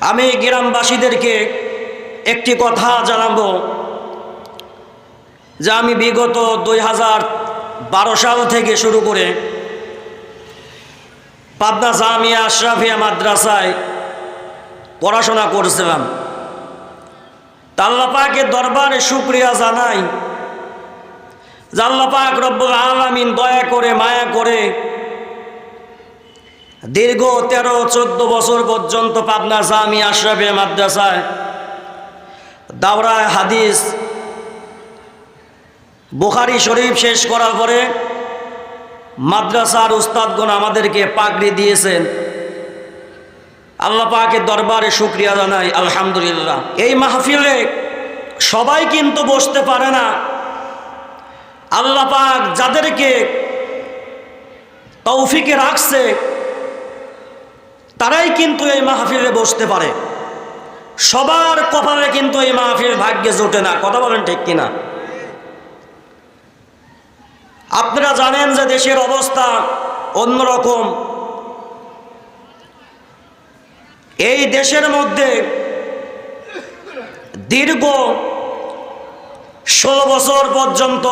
আমি গ্রামবাসীদেরকে একটি কথা জানাবো যে আমি বিগত 2012 সাল থেকে শুরু করে পাবনা জামিয়া আশরাফিয়া মাদ্রাসায় পড়াশোনা করছিলাম। আল্লাহ পাকের দরবারে শুকরিয়া জানাই যে আল্লাহ পাক রব্বুল আলামিন দয়া করে মায়া করে দীর্ঘ 13-14 বছর পর্যন্ত পাবনা জামিয়া আশরাফিয়া মাদ্রাসায় দাওরায়ে হাদিস বুখারী শরীফ শেষ করার পরে মাদ্রাসার উস্তাদগণ আমাদেরকে পাগড়ি দিয়েছেন। আল্লাহ পাকের দরবারে শুকরিয়া জানাই, আলহামদুলিল্লাহ। এই মাহফিলে সবাই কিন্তু বসতে পারে না। আল্লাহ পাক যাদেরকে তৌফিকে রাখছে তারাই কিন্তু এই মাহফিলে বসতে পারে। সবার কপালে কিন্তু এই মাহফিল ভাগ্যে জোটে না। কথা বলেন ঠিক কিনা? আপনারা জানেন যে দেশের অবস্থা অন্যরকম। এই দেশের মধ্যে দীর্ঘ 16 বছর পর্যন্ত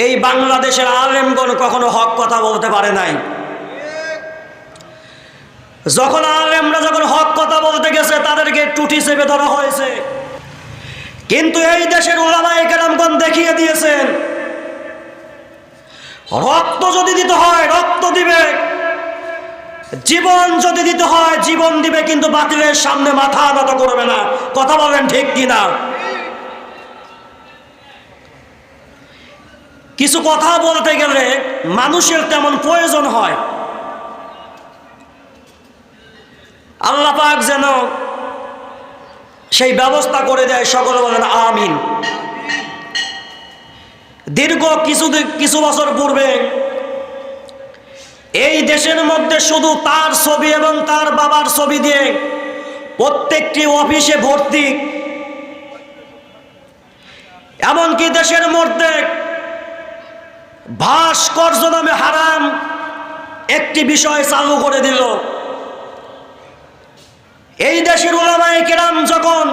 এই বাংলাদেশের আলেমগণ কখনো হক কথা বলতে পারে নাই। যখন আলেমরা যখন হক কথা বলতে গেছে তাদেরকে টুটি চেপে ধরা হয়েছে। কিন্তু এই দেশের উলামায়ে কেরামগণ দেখিয়ে দিয়েছেন রক্ত যদি দিতে হয় রক্ত দিবে, জীবন যদি দিতে হয় জীবন দিবে, কিন্তু বাতিলের সামনে মাথা নত করবে না। কথা বলেন ঠিক কিনা? কিছু কথা বলতে গেলে মানুষের তেমন প্রয়োজন হয়। আল্লাহ পাক যেন সেই ব্যবস্থা করে দেয়। সকলে বলেন আমিন। দীর্ঘ কিছু বছর পূর্বে এই দেশের মধ্যে শুধু তার ছবি এবং তার বাবার ছবি দিয়ে প্রত্যেকটি অফিসে ভর্তি, এমনকি দেশের মধ্যে ভাস্কর্য নামে হারাম একটি বিষয় চালু করে দিল। এই দেশের উলামায়ে কেরাম যখন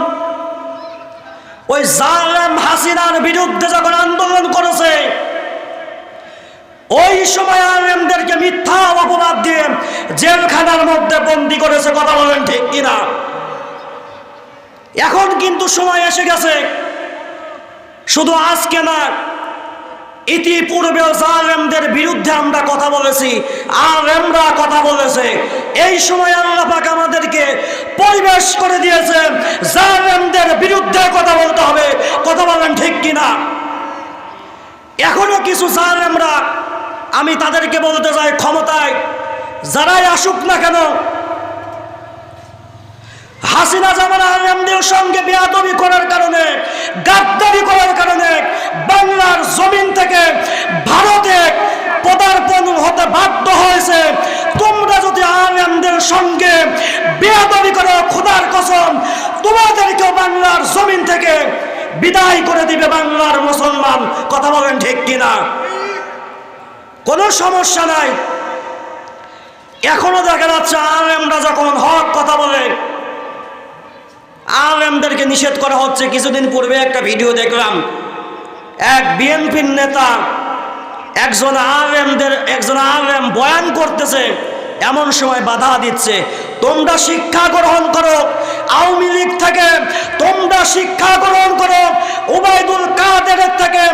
ওই জালেম হাসিনার বিরুদ্ধে যখন আন্দোলন করেছে, ওই সময় আলেমদেরকে মিথ্যা অপবাদ দিয়ে জেলখানার মধ্যে বন্দী করেছে। কথা বলেন ঠিক কিনা? এখন কিন্তু সময় এসে গেছে, শুধু আজকে না, ইতিপূর্বেও জালেমদের বিরুদ্ধে আমরা কথা বলেছি, আলেমরা কথা বলেছে। এই সময় আল্লাহ পাক আমাদেরকে পরিবেশ করে দিয়েছে জালেমদের বিরুদ্ধে কথা বলতে হবে। কথা বলেন ঠিক কিনা? এখনো কিছু জালেমরা, আমি তাদেরকে বলতে চাই, ক্ষমতায় যারাই আসুক না কেন, হাসিনা জামানা আলেমদের সঙ্গে বেয়াদবি করার কারণে, গাদ্দারি করার কারণে বাংলার জমিন থেকে ভারতে পদার্পণ হতে বাধ্য হয়েছে। তোমরা যদি আলেমদের সঙ্গে বেয়াদবি করো, খোদার কসম তোমাদেরকেও বাংলার জমিন থেকে বিদায় করে দিবে বাংলার মুসলমান। কথা বলেন ঠিক কিনা? কোনো সমস্যা নাই। এখনো দেখা যাচ্ছে আলেমরা যখন হক কথা বলে আলেমদেরকে নিষেধ করা হচ্ছে। কিছুদিন পূর্বে একটা ভিডিও দেখলাম, এক বিএনপির নেতা একজন আলেম বয়ান করতেছে, এমন সময় বাধা দিচ্ছে, তোমরা শিক্ষা গ্রহণ করো আওয়ামী লীগ থেকে, তোমরা শিক্ষা গ্রহণ করো ওবায়দুল কাদেরের থেকে।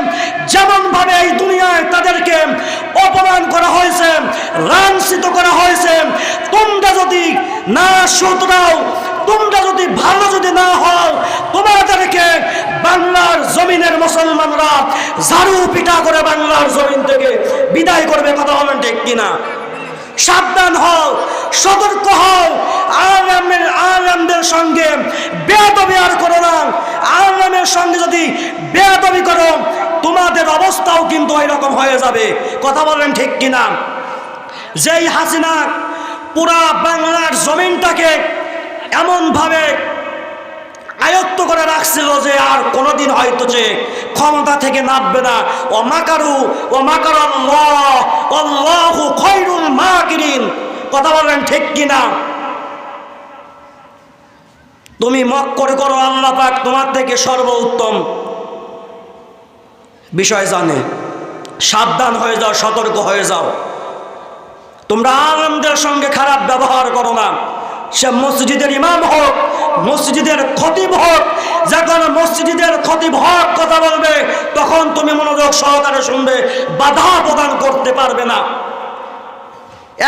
যেমন ভাবে এই দুনিয়ায় তাদেরকে অপমান করা হয়েছে, লাঞ্ছিত করা হয়েছে, তোমরা যদি না শুধরাও, তোমরা যদি ভালো যদি না হও, তোমাদেরকে বাংলার জমিনের মুসলমানরা ঝাড়ু পিটা করে বাংলার জমিন থেকে বিদায় করবে। কথা বলেন ঠিক কিনা? সাবধান হও, সতর্ক হও। আলেমদের সঙ্গে বেয়াদবি আর করো না। আলেমের সঙ্গে যদি বেয়াদবি করো তোমাদের অবস্থাও কিন্তু এরকম হয়ে যাবে। কথা বলেন ঠিক কিনা? যেই হাসিনা পুরা বাংলার জমিনটাকে এমনভাবে আয়ত্ত করে রাখছিল যে আর কোনোদিন হয়তো যে ক্ষমতা থেকে নামবে না। ও মাকারু ও মাকার আল্লাহ আল্লাহু খায়রুল মাকিরিন। কথা বলেন ঠিক কিনা? তুমি মক্কর করো, আল্লাহ পাক তোমার থেকে সর্বোত্তম বিষয় জানে। সাবধান হয়ে যাও, সতর্ক হয়ে যাও। তোমরা আলেমদের সঙ্গে খারাপ ব্যবহার করো না। সে মসজিদের ইমাম হোক, মসজিদের খতিব হোক, যখন মসজিদের খতিব হক কথা বলবে তখন তুমি মনোযোগ সহকারে শুনবে, বাধা প্রদান করতে পারবে না।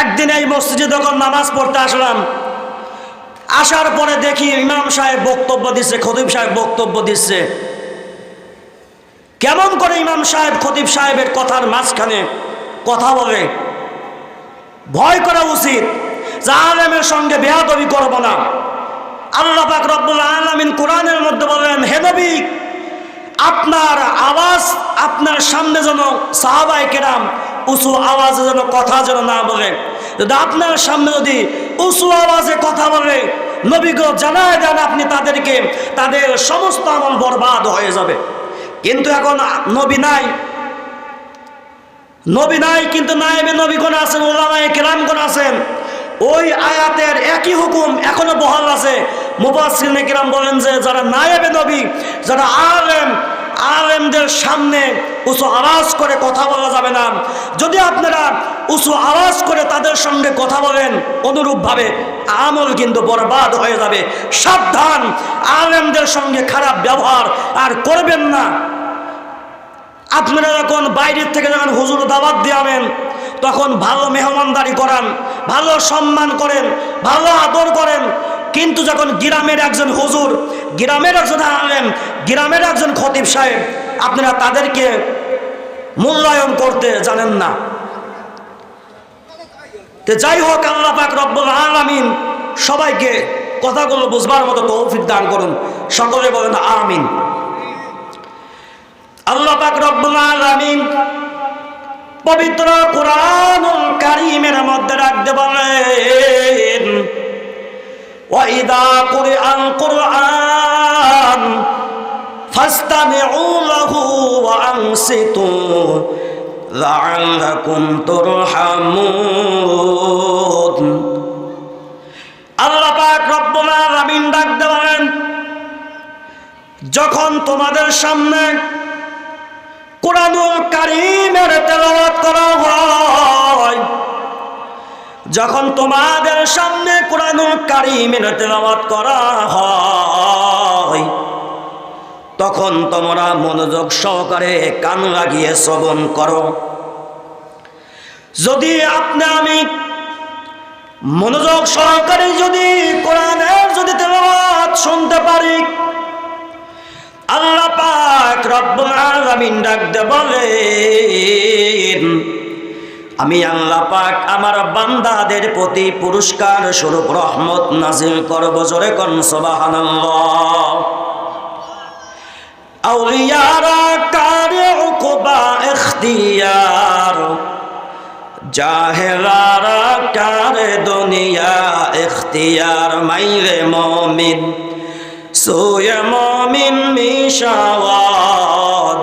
একদিন এই মসজিদে যখন নামাজ পড়তে আসলাম, আসার পরে দেখি ইমাম সাহেব বক্তব্য দিচ্ছে, খতিব সাহেব বক্তব্য দিচ্ছে। কেমন করে ইমাম সাহেব খতিব সাহেবের কথার মাঝখানে কথা বলে? ভয় করা উচিত যে আলেমের সঙ্গে বেয়াদবি করব না। আল্লাহ পাক রব্বুল আলামিন কোরআনের মধ্যে বলেন, হে নবী, আপনার আওয়াজ আপনার সামনে যেন সাহাবায়ে কেরাম উঁচু আওয়াজে যেন কথা যেন না বলে। যদি আপনার সামনে যদি উঁচু আওয়াজে কথা বলে, নবীকে জানায় দেন আপনি তাদেরকে, তাদের সমস্ত আমল বরবাদ হয়ে যাবে। কিন্তু এখন নবী নাই, নবী নাই, কিন্তু নায়েবে নবীগণ আছেন, উলামায়ে কেরামগণ আছেন। ওই আয়াতের একই হুকুম এখনো বহাল আছে। মুফাসসিরিনে কেরাম বলেন যে যারা নায়েবে নবী, যারা আলেমদের সামনে উঁচু আওয়াজ করে কথা বলা যাবে না। যদি আপনারা উঁচু আওয়াজ করে তাদের সঙ্গে কথা বলেন, অনুরূপভাবে আমল কিন্তু বরবাদ হয়ে যাবে। সাবধান, আলেমদের সঙ্গে খারাপ ব্যবহার আর করবেন না। আপনারা যখন বাইরের থেকে যখন হুজুর দাওয়াত দিয়ে আনেন, তখন ভালো মেহমানদারি করান, ভালো সম্মান করেন, ভালো আদর করেন। কিন্তু যখন গ্রামের একজন হুজুর, গ্রামের একজন আলেম, গ্রামের একজন খতিব সাহেব, আপনারা তাদেরকে মূল্যায়ন করতে জানেন না। তো যাই হোক, আল্লাহ পাক রব্বুল আলামিন সবাইকে কথাগুলো বুঝবার মতো তৌফিক দান করুন। সকলে বলেন আমিন। আল্লাহ পাক রব্বুল আলামিন পবিত্র কুরআনুল কারীমের মধ্যে রাখতে বলেন, ওয়াইদা কুরআন কুরআন ফাসতামিউ লাহু ওয়া আনসিতু লাআল্লাকুম তুরহামুন। আল্লাহ পাক রব্বুল আলামিন রাখতে বলেন, যখন তোমাদের সামনে কুরআনুল কারীমের তেলাওয়াত করা হয়, যখন তোমাদের সামনে কুরআনুল কারীমের তেলাওয়াত করা হয়, তখন তোমরা মনোযোগ সহকারে কান লাগিয়ে শ্রবণ করো। যদি আমি মনোযোগ সহকারে যদি কোরআনের যদি তেলাওয়াত শুনতে পারি, আল্লাহ পাক রব্বুল আলামিন ডাকতে বলেন, আমি আল্লাহ পাক আমার বান্দাদের প্রতি পুরস্কার স্বরূপ রহমত নাজিল করব। জোরে কোন সুবহানাল্লাহ। আউলিয়ারা কারে উকবা ইখতিয়ার, জাহেলারা কারে দুনিয়া ইখতিয়ার। মাইরে মুমিন সোয়ে মুমিন মিশাওয়াত,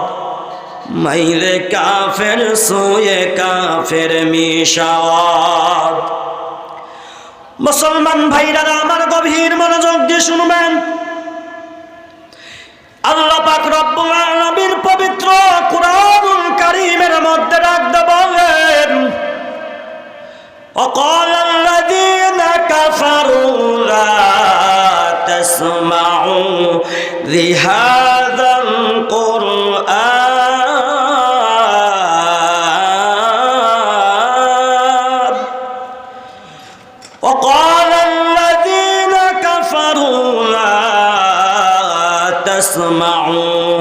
মাইরে কাফের সোয়ে কাফের মিশাওয়াত। মুসলমান ভাইরা আমার গভীর মনোযোগ দিয়ে শুনবেন। আল্লাহ পাক রব্বুল আলামিন পবিত্র কুরআনুল কারীমের মধ্যে রাখতে বলেন, وقال الذين كفروا لا تسمعوا لهذا القرآن، وقال الذين كفروا لا تسمعوا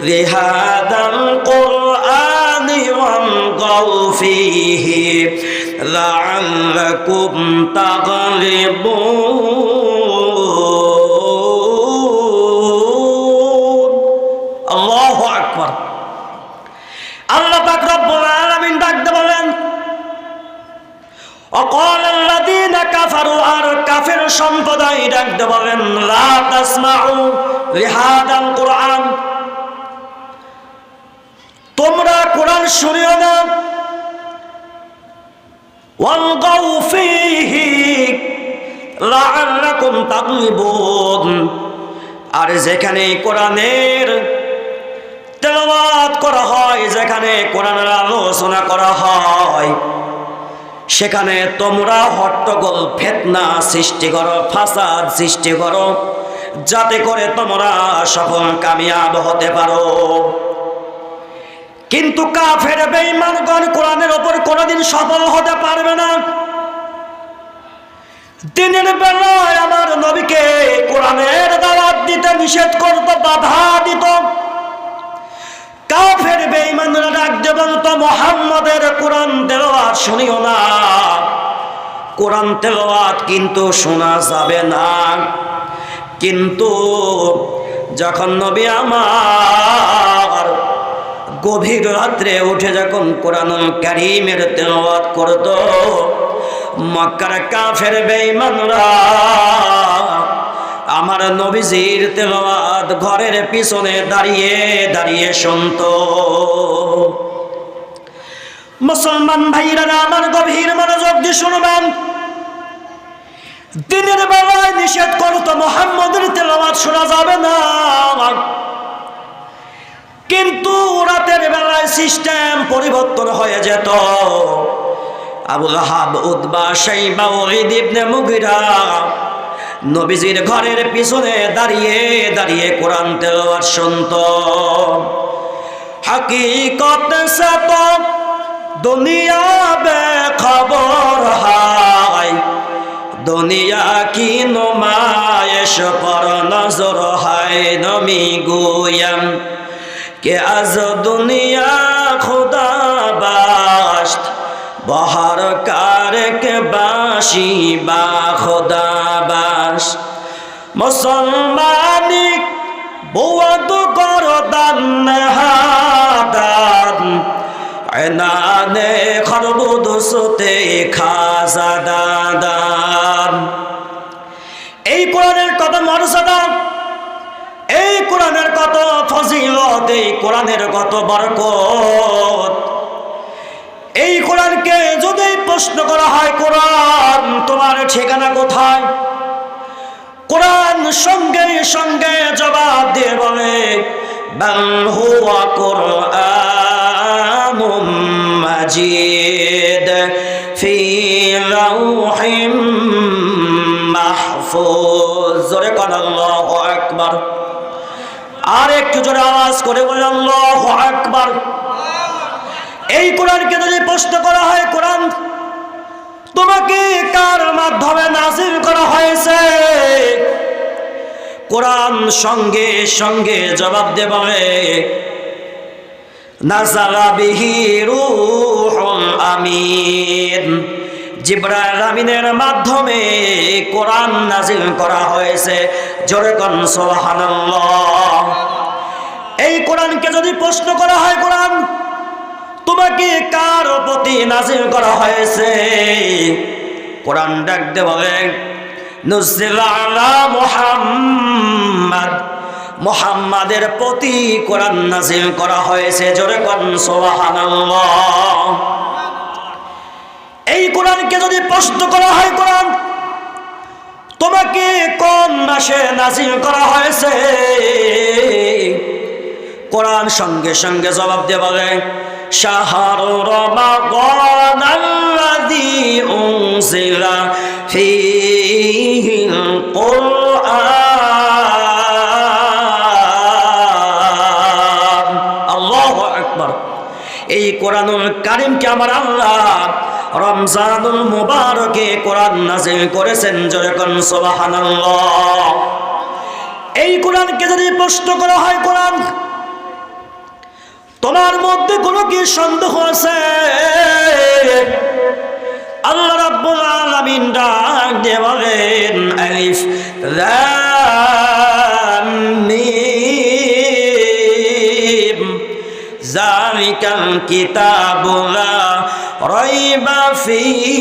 لهذا القرآن والغوا فيه لعلكم تغلبون। আল্লাহু আকবার। আল্লাহ পাক রব্বুল আলামিন ডাকতে বলেন, وقال الذين كفروا, আর কাফের সম্প্রদায় ডাকতে বলেন, লা তাসমাউ লিহাদাল কুরআন, তোমরা কোরআন শুনিও না। ওয়ালগাউ ফীহি, লাআল্লাকুম তাগলিবুন। আর যেখানে কোরআনের তেলাওয়াত করা হয়, যেখানে কোরআনের আলোচনা করা হয়, সেখানে তোমরা হট্টগোল ফিতনা সৃষ্টি করো, ফাসাদ সৃষ্টি করো, যাতে করে তোমরা সফল কামিয়াব হতে পারো। কিন্তু কাফের বেঈমানগণ কোরআনের উপর কোনোদিন সফল হতে পারবে না। দিনের বেলায় আমার নবীকে কোরআনের দাওয়াত দিতে নিষেধ করত, বাধা দিত। কাফের বেঈমানরা ডাক দিয়ে বলতো, মুহাম্মাদের কোরআন তেলাওয়াত শুনিও না, কোরআন তেলাওয়াত কিন্তু শোনা যাবে না। কিন্তু যখন নবী আমার গভীর রাত্রে উঠে যখন কোরআনুল কারীমের তেলাওয়াত করত, মক্কার কাফের বেঈমানরা আমার নবীজির তেলাওয়াত ঘরের পিছনে দাঁড়িয়ে দাঁড়িয়ে শুনতো। মুসলমান ভাইরা আমার গভীর মনোযোগ দিয়ে শুনবেন, দিনের বেলায় নিষেধ করতো মুহাম্মাদের তেলাওয়াত শোনা যাবে না, কিন্তু রাতের বেলায় সিস্টেম পরিবর্তন হয়ে যেত। আবু লাহাব, উতবা, শাইবা, ওয়ালিদ ইবনে মুগিরা নবীজির ঘরের পিছনে দাঁড়িয়ে দাঁড়িয়ে কোরআন তেলাওয়াত শুনতো। হাকিকত সে তো দুনিয়া বেখবর হয়, দুনিয়া কি নুমায়েশ পর নজর হয়। নমি গুয়াম কে আজ দুনিয়া খুদা বাস্ত, বহর কারক বাসি বা খুদা বাস। মুসলমানি বুয়াদ করদান হাদান, এনানে খরবুদ সুতে খাজা দাদান। এই কোরআনের কত মর্যাদা, এই কোরআনের কত ফজিলত, এই কোরআনের কত বরকত। এই কোরআনকে যদি প্রশ্ন করা হয়, কোরআন তোমার ঠিকানা কোথায়, কোরআন সঙ্গে সঙ্গে জবাব দিয়ে বলে, বাল হুয়া কুরআনুম মাজিদ ফি লাওহিম মাহফুজ। জোরে কোন আল্লাহু আকবার। আর একটু জোরে আওয়াজ করে বলে আল্লাহু আকবার। এই কোরআনকে যদি প্রশ্ন করা হয়, কোরআন তোমাকে কার মাধ্যমে নাযিল করা হয়েছে, কোরআন সঙ্গে সঙ্গে জবাব দেবে, নাযালা বিহি রূহুল আমিন, জিবরাইল আমিনের মাধ্যমে কোরআন নাযিল করা হয়েছে। জোরে কোন সুবহানাল্লাহ। এই কোরআনকে যদি প্রশ্ন করা হয়, কোরআন তোমাকে কার প্রতি নাযিল করা হয়েছে, কোরআন ডাক দিয়ে বলে, নুজিলা আলা মুহাম্মাদ, মুহাম্মাদের প্রতি কোরআন নাযিল করা হয়েছে। জোরে কোন সুবহানাল্লাহ। এই কোরআনকে যদি প্রশ্ন করা হয়, কোরআন তোমাকে কোন মাসে নাযিল করা হয়েছে, কোরআন সঙ্গে সঙ্গে জবাব দিয়ে বলে, শাহরু রমাদানাল্লাযী উনজিলা ফীহিল কুরআন। আল্লাহু আকবার। এই কোরআনুল কারীমকে আমার আল্লাহ রমজানুল মুবারকে কোরআন নাযিল করেছেন। জোরে কোন সুবহানাল্লাহ। এই কোরআনকে যদি প্রশ্ন করা হয়, কোরআন তোমার মধ্যে কোনো কি সন্দেহ আছে, আল্লাহ রাব্বুল আলামিন ডাক দিয়ে বলেন, আলিফ লাম মিম যালিকাল কিতাবু লা রাইবা ফীহি।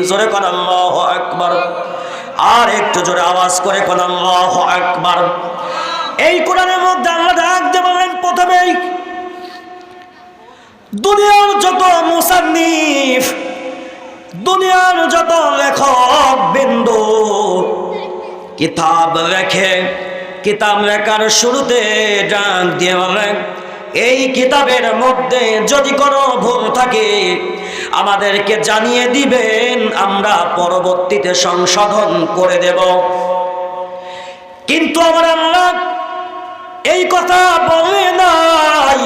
জোরে কোন আল্লাহু আকবার। আর একটু জোরে আওয়াজ করে কোন আল্লাহু আকবার। এই কোরআনের মধ্যে আল্লাহ ডাক দিয়ে বলেন, প্রথমেই দুনিয়ার যত মুসান্নিফ, দুনিয়ার যত লেখক বিন্দু কিতাব লেখে, কিতাব লেখার শুরুতে ডাক দিয়ে বলেন, এই কিতাবের মধ্যে যদি কোনো ভুল থাকে আমাদেরকে জানিয়ে দিবেন, আমরা পরবর্তীতে সংশোধন করে দেব। কিন্তু আমার আল্লাহ এই কথা বলে নাই।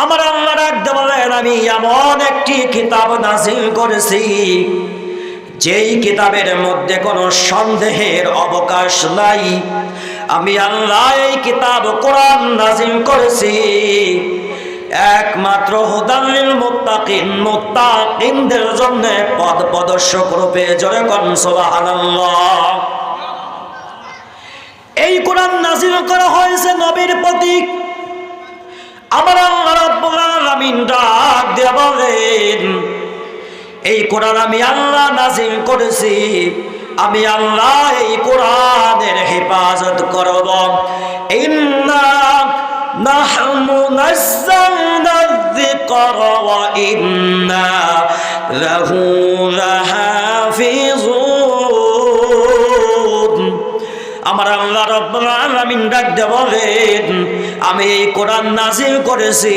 আমার আল্লাহ রাখতে বলেন, আমি এমন একটি কিতাব নাযিল করেছি যেই কিতাবের মধ্যে কোনো সন্দেহের অবকাশ নাই। আমি আল্লাহ এই কিতাব কোরআন নাযিল করেছি একমাত্র হুদাল লিল মুত্তাকিন, মুত্তাকিনদের জন্য পথ প্রদর্শক রূপে। জোরে কোন সুবহানাল্লাহ। এই কোরআন নাযিল করা হয়েছে নবীর প্রতীক। আমার আল্লাহ রাব্বুল আলামিন ডাক দিয়ে বলেন, এই কোরআন আমি আল্লাহ নাযিল করেছি, আমি আল্লাহ এই কোরআনের হেফাজত করব। ইন্না নাহনু নাযালনা যিকরা ওয়া ইন্না লাহু লাহাফিজুন। আমার আল্লাহ রাব্বুল আলামিন ডাক দিয়ে বলেন, আমি এই কোরআন নাযিল করেছি,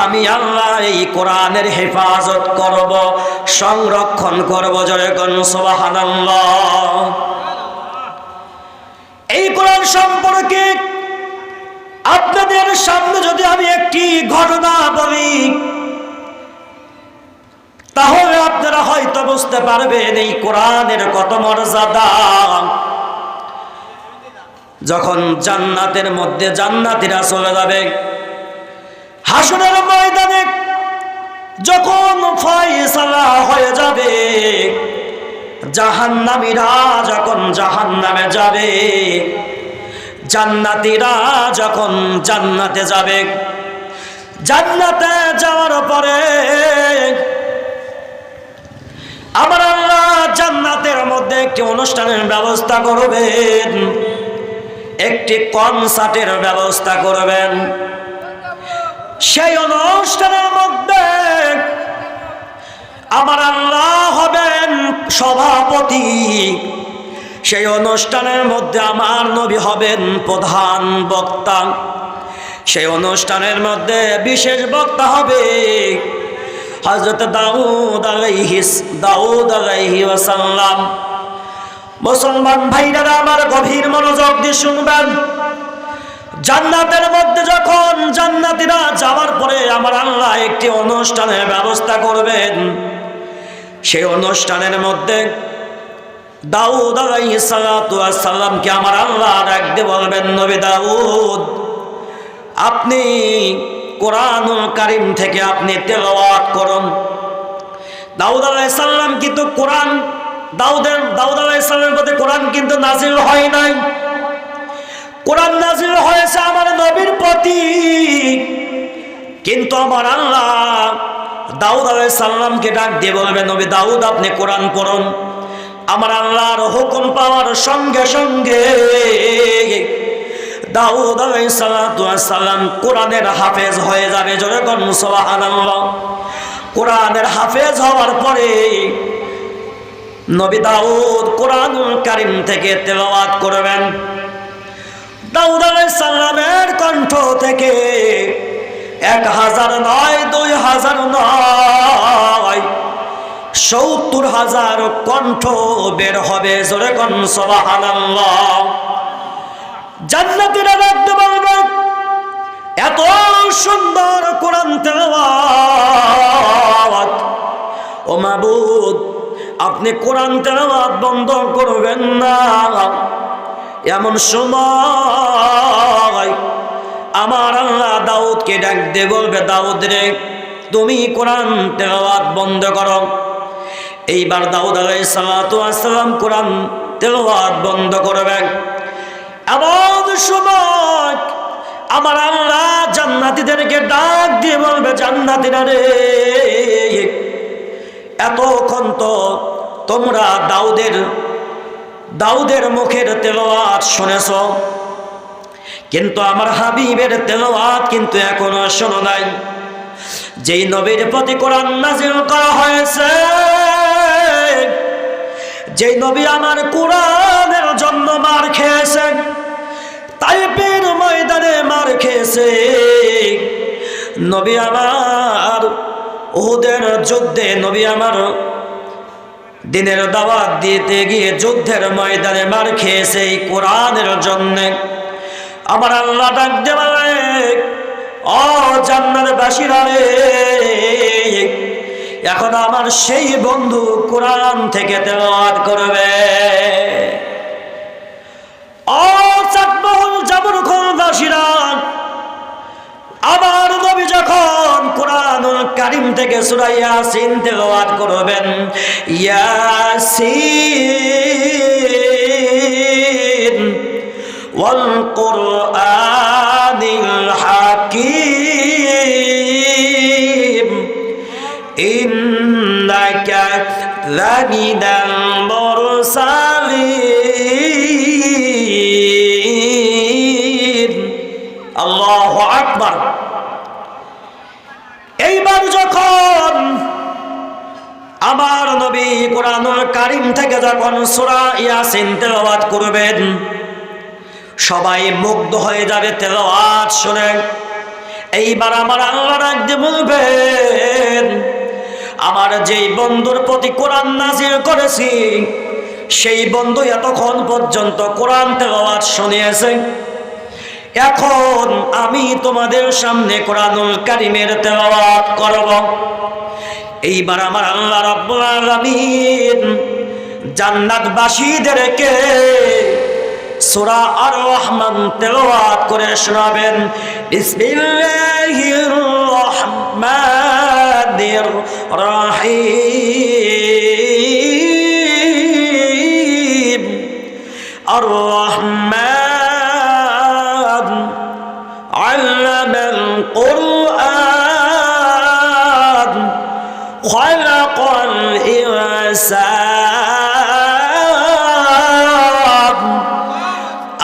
আমি আল্লাহ এই কোরআনের হেফাজত করব, সংরক্ষণ করব। জোরে কোন সুবহানাল্লাহ। এই কোরআন সম্পর্কে আপনাদের সামনে যদি আমি একটি ঘটনা বলি তাহলে আপনারা হয়তো বুঝতে পারবেন এই কোরআনের কত মর্যাদা। যখন জান্নাতের মধ্যে জান্নাতীরা চলে যাবে, হাসরের ময়দানে যখন ফয়সালা হয়ে যাবে, জাহান্নামীরা যখন জাহান্নামে যাবে, জান্নাতীরা যখন জান্নাতে যাবে, জান্নাতে যাওয়ার পরে আমার আল্লাহ জান্নাতের মধ্যে একটি অনুষ্ঠানের ব্যবস্থা করবেন, একটি কনসার্টের ব্যবস্থা করবেন। সেই অনুষ্ঠানের মধ্যে আমার আল্লাহ হবেন সভাপতি, সেই অনুষ্ঠানের মধ্যে আমার নবী হবেন প্রধান বক্তা। সেই অনুষ্ঠানের মধ্যে বিশেষ বক্তা হবে হযরত দাউদ আলাইহি ওয়াসাল্লাম। মুসলমান ভাইরা আমার গভীর মনোযোগ দিয়ে শুনবেন। জান্নাতের মধ্যে যখন জান্নাতীরা যাওয়ার পরে আমার আল্লাহ একটি অনুষ্ঠানের ব্যবস্থা করবেন। সেই অনুষ্ঠানের মধ্যে দাউদ আলাইহিস সালাতু ওয়াস সালামকে আমার আল্লাহ ডাকতে বলবেন, নবী দাউদ, আপনি কোরআনুল কারীম থেকে আপনি তেলাওয়াত করুন। দাউদ আলাইহিস সালাম কিন্তু কোরআন, দাউদ আলাইহিস সালামের প্রতি কোরআন কিন্তু নাযিল হয় নাই। কোরআন নাযিল হয়েছে আমার নবীর প্রতি। কিন্তু আমার আল্লাহ দাউদ আলাইহিস সালামকে ডাক দিয়ে বলবেন, নবী দাউদ আপনি কোরআন পড়ুন। আমার আল্লাহর হুকুম পাওয়ার সঙ্গে সঙ্গে দাউদ আলাইহিস সালাম কোরআনের হাফেজ হয়ে যাবে। জোরে কোন সুবহানাল্লাহ। কোরআনের হাফেজ হওয়ার পরে নবী দাউদ কোরআনুল কারীম থেকে তেলাওয়াত করবেন। দাউদ আলাইহিস সালামের কণ্ঠ থেকে 1000 নয়, 2000 নয়, 70,000 কণ্ঠ বের হবে। জোরে কোন সুবহানাল্লাহ। জান্নাতীরা ডাকতে বলবে, এত সুন্দর কোরআন তেলাওয়াত, ও মাবুদ আপনি কোরআন তেলাওয়াত বন্ধ করবেন না। এমন সময় আমার আল্লাহ দাউদকে ডাক দিয়ে বলবে, দাউদ রে তুমি কোরআন তেলাওয়াত বন্ধ করো। এইবার দাউদ আলাইহিস সালাতু ওয়াস সালাম কোরআন তেলাওয়াত বন্ধ করবেন। এমন সময় আমার আল্লাহ জান্নাতীদেরকে ডাক দিয়ে বলবে, জান্নাতীরা রে এতক্ষণ তো তোমরা দাউদের মুখের তেলাওয়াত শুনেছ, কিন্তু আমার হাবিবের তেলাওয়াত কিন্তু এখনো শোনো নাই। যেই নবীর প্রতি কোরআন নাযিল করা হয়েছে, যেই নবী আমার কোরআনের জন্য মার খেয়েছে, তাইফের ময়দানে মার খেয়েছে, নবী আমার উহুদের যুদ্ধে, নবী আমার দিনের দাওয়াত দিতে গিয়ে যুদ্ধের ময়দানে মার খেয়েছে এই কোরআনের জন্যে। আমার আল্লাহ ডাক দেবে, ও জান্নাতবাসীরা রে, এখন আমার সেই বন্ধু কোরআন থেকে তেলাওয়াত করবে। ও চাটমহল জামরুখবাসীরা, আবার নবী যখন কোরআনুল কারীম থেকে সূরা ইয়াসিন তেলাওয়াত করবেন, ইয়াসিন ওয়াল কুরআনিল হাকীম ইন্নাকা লামিনাল মুরসালিন। আল্লাহু আকবার। এইবার যখন আমার নবী কোরআনুল কারীম থেকে যখন সূরা ইয়াসিন তেলাওয়াত করবেন, সবাই মুগ্ধ হয়ে যাবে তেলাওয়াত শুনে। এইবার আমার আল্লাহ ডাক দিয়ে বলবেন, আমার যেই বন্ধুর প্রতি কোরআন নাযিল করেছি, সেই বন্ধু এতক্ষণ পর্যন্ত কোরআন তেলাওয়াত শুনিয়েছে, এখন আমি তোমাদের সামনে কোরআনুল কারীমের তেলাওয়াত করব। এইবার আমার আল্লাহ রাব্বুল আলামিন জান্নাতবাসীদেরকে সূরা আর রহমান তেলাওয়াত করে শোনাবেন। বিসমিল্লাহির রহমানির রহিম। আর রহমান আল্লামাল কুরআন খালাকাল ইনসান।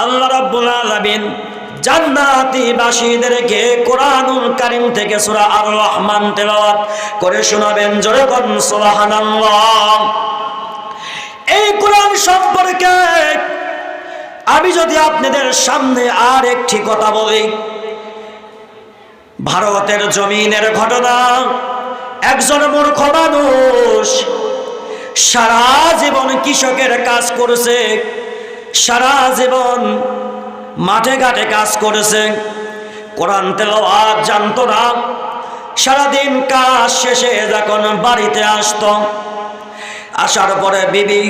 আল্লাহ রাব্বুল আলামিন জান্নাতীবাসীদেরকে কোরআনুল কারীম থেকে সূরা আর রহমান তেলাওয়াত করে শোনাবেন। জোরে কোন সুবহানাল্লাহ। এই কোরআন সম্পর্কে আমি যদি আপনাদের সামনে আর একটি কথা বলি, ভারতের জমিনের ঘটনা। একজন মূর্খ মানুষ সারা জীবন কৃষকের কাজ করেছে, সারা জীবন মাঠে ঘাটে কাজ করেছে, কোরআন তেলাওয়াত জানতো না। সারাদিন কাজ শেষে যখন বাড়িতে আসতো, আসার পরে বিবি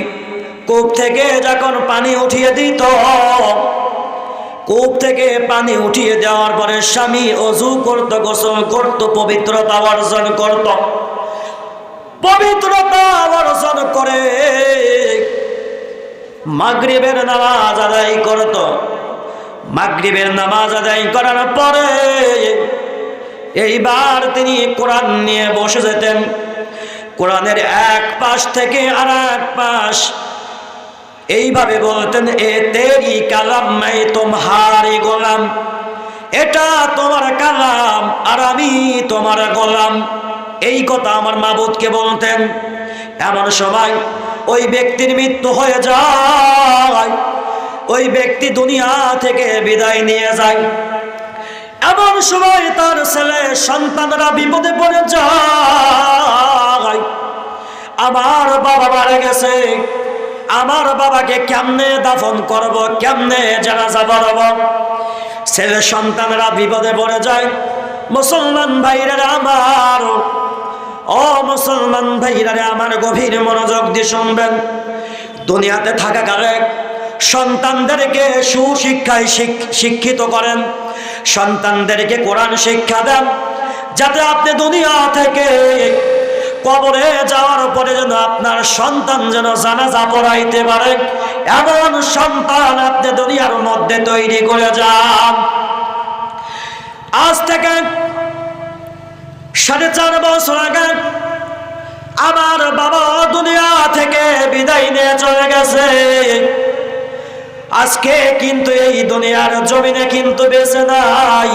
কূপ থেকে যখন পানি উঠিয়ে দিত, কূপ থেকে পানি উঠিয়ে দেওয়ার পরে স্বামী ওযু করত, গোসল করত, পবিত্রতা অর্জন করত। পবিত্রতা অর্জন করে মাগরিবের নামাজ আদায় করত। মাগরিবের নামাজ আদায় করার পরে এইবার তিনি কোরআন নিয়ে বসে যেতেন। কোরআনের এক পাশ থেকে আর এক পাশ এইভাবে বলতেন, এ তেরি কালাম मैं तुम्हारी গোলাম, এটা তোমার কালাম আর আমি তোমার গোলাম। এই কথা আমার মাবুদকে বলতেন। এমন সময় ওই ব্যক্তির মৃত্যু হয়ে যায়, ওই ব্যক্তি দুনিয়া থেকে বিদায় নিয়ে যায়। এমন সময় তার ছেলে সন্তানরা বিপদে পড়ে যায়, আমার বাবা মারা গেছে, আমার বাবাকে কেমনে দাফন করব, কেমনে জানাজা পড়ব। ছেলে সন্তানরা বিপদে পড়ে যায়। মুসলমান ভাইরা আমার, ও মুসলমান ভাইরা আমার, গভীর মনোযোগ দিয়ে শুনবেন। দুনিয়াতে থাকাকালে সন্তানদেরকে সুশিক্ষায় শিক্ষিত করেন, সন্তানদেরকে কোরআন শিক্ষা দেন, যাতে আপনি দুনিয়া থেকে কবরে যাওয়ার পরে যেন আপনার সন্তান যেন জানাজা পড়াইতে পারে, এমন সন্তান আপনি দুনিয়ার মধ্যে তৈরি করে যান। আজ থেকে 4.5 বছর আগে আমার বাবা দুনিয়া থেকে বিদায় নিয়ে চলে গেছে। আজকে কিন্তু এই দুনিয়ার জমিনে কিন্তু বেঁচে নাই।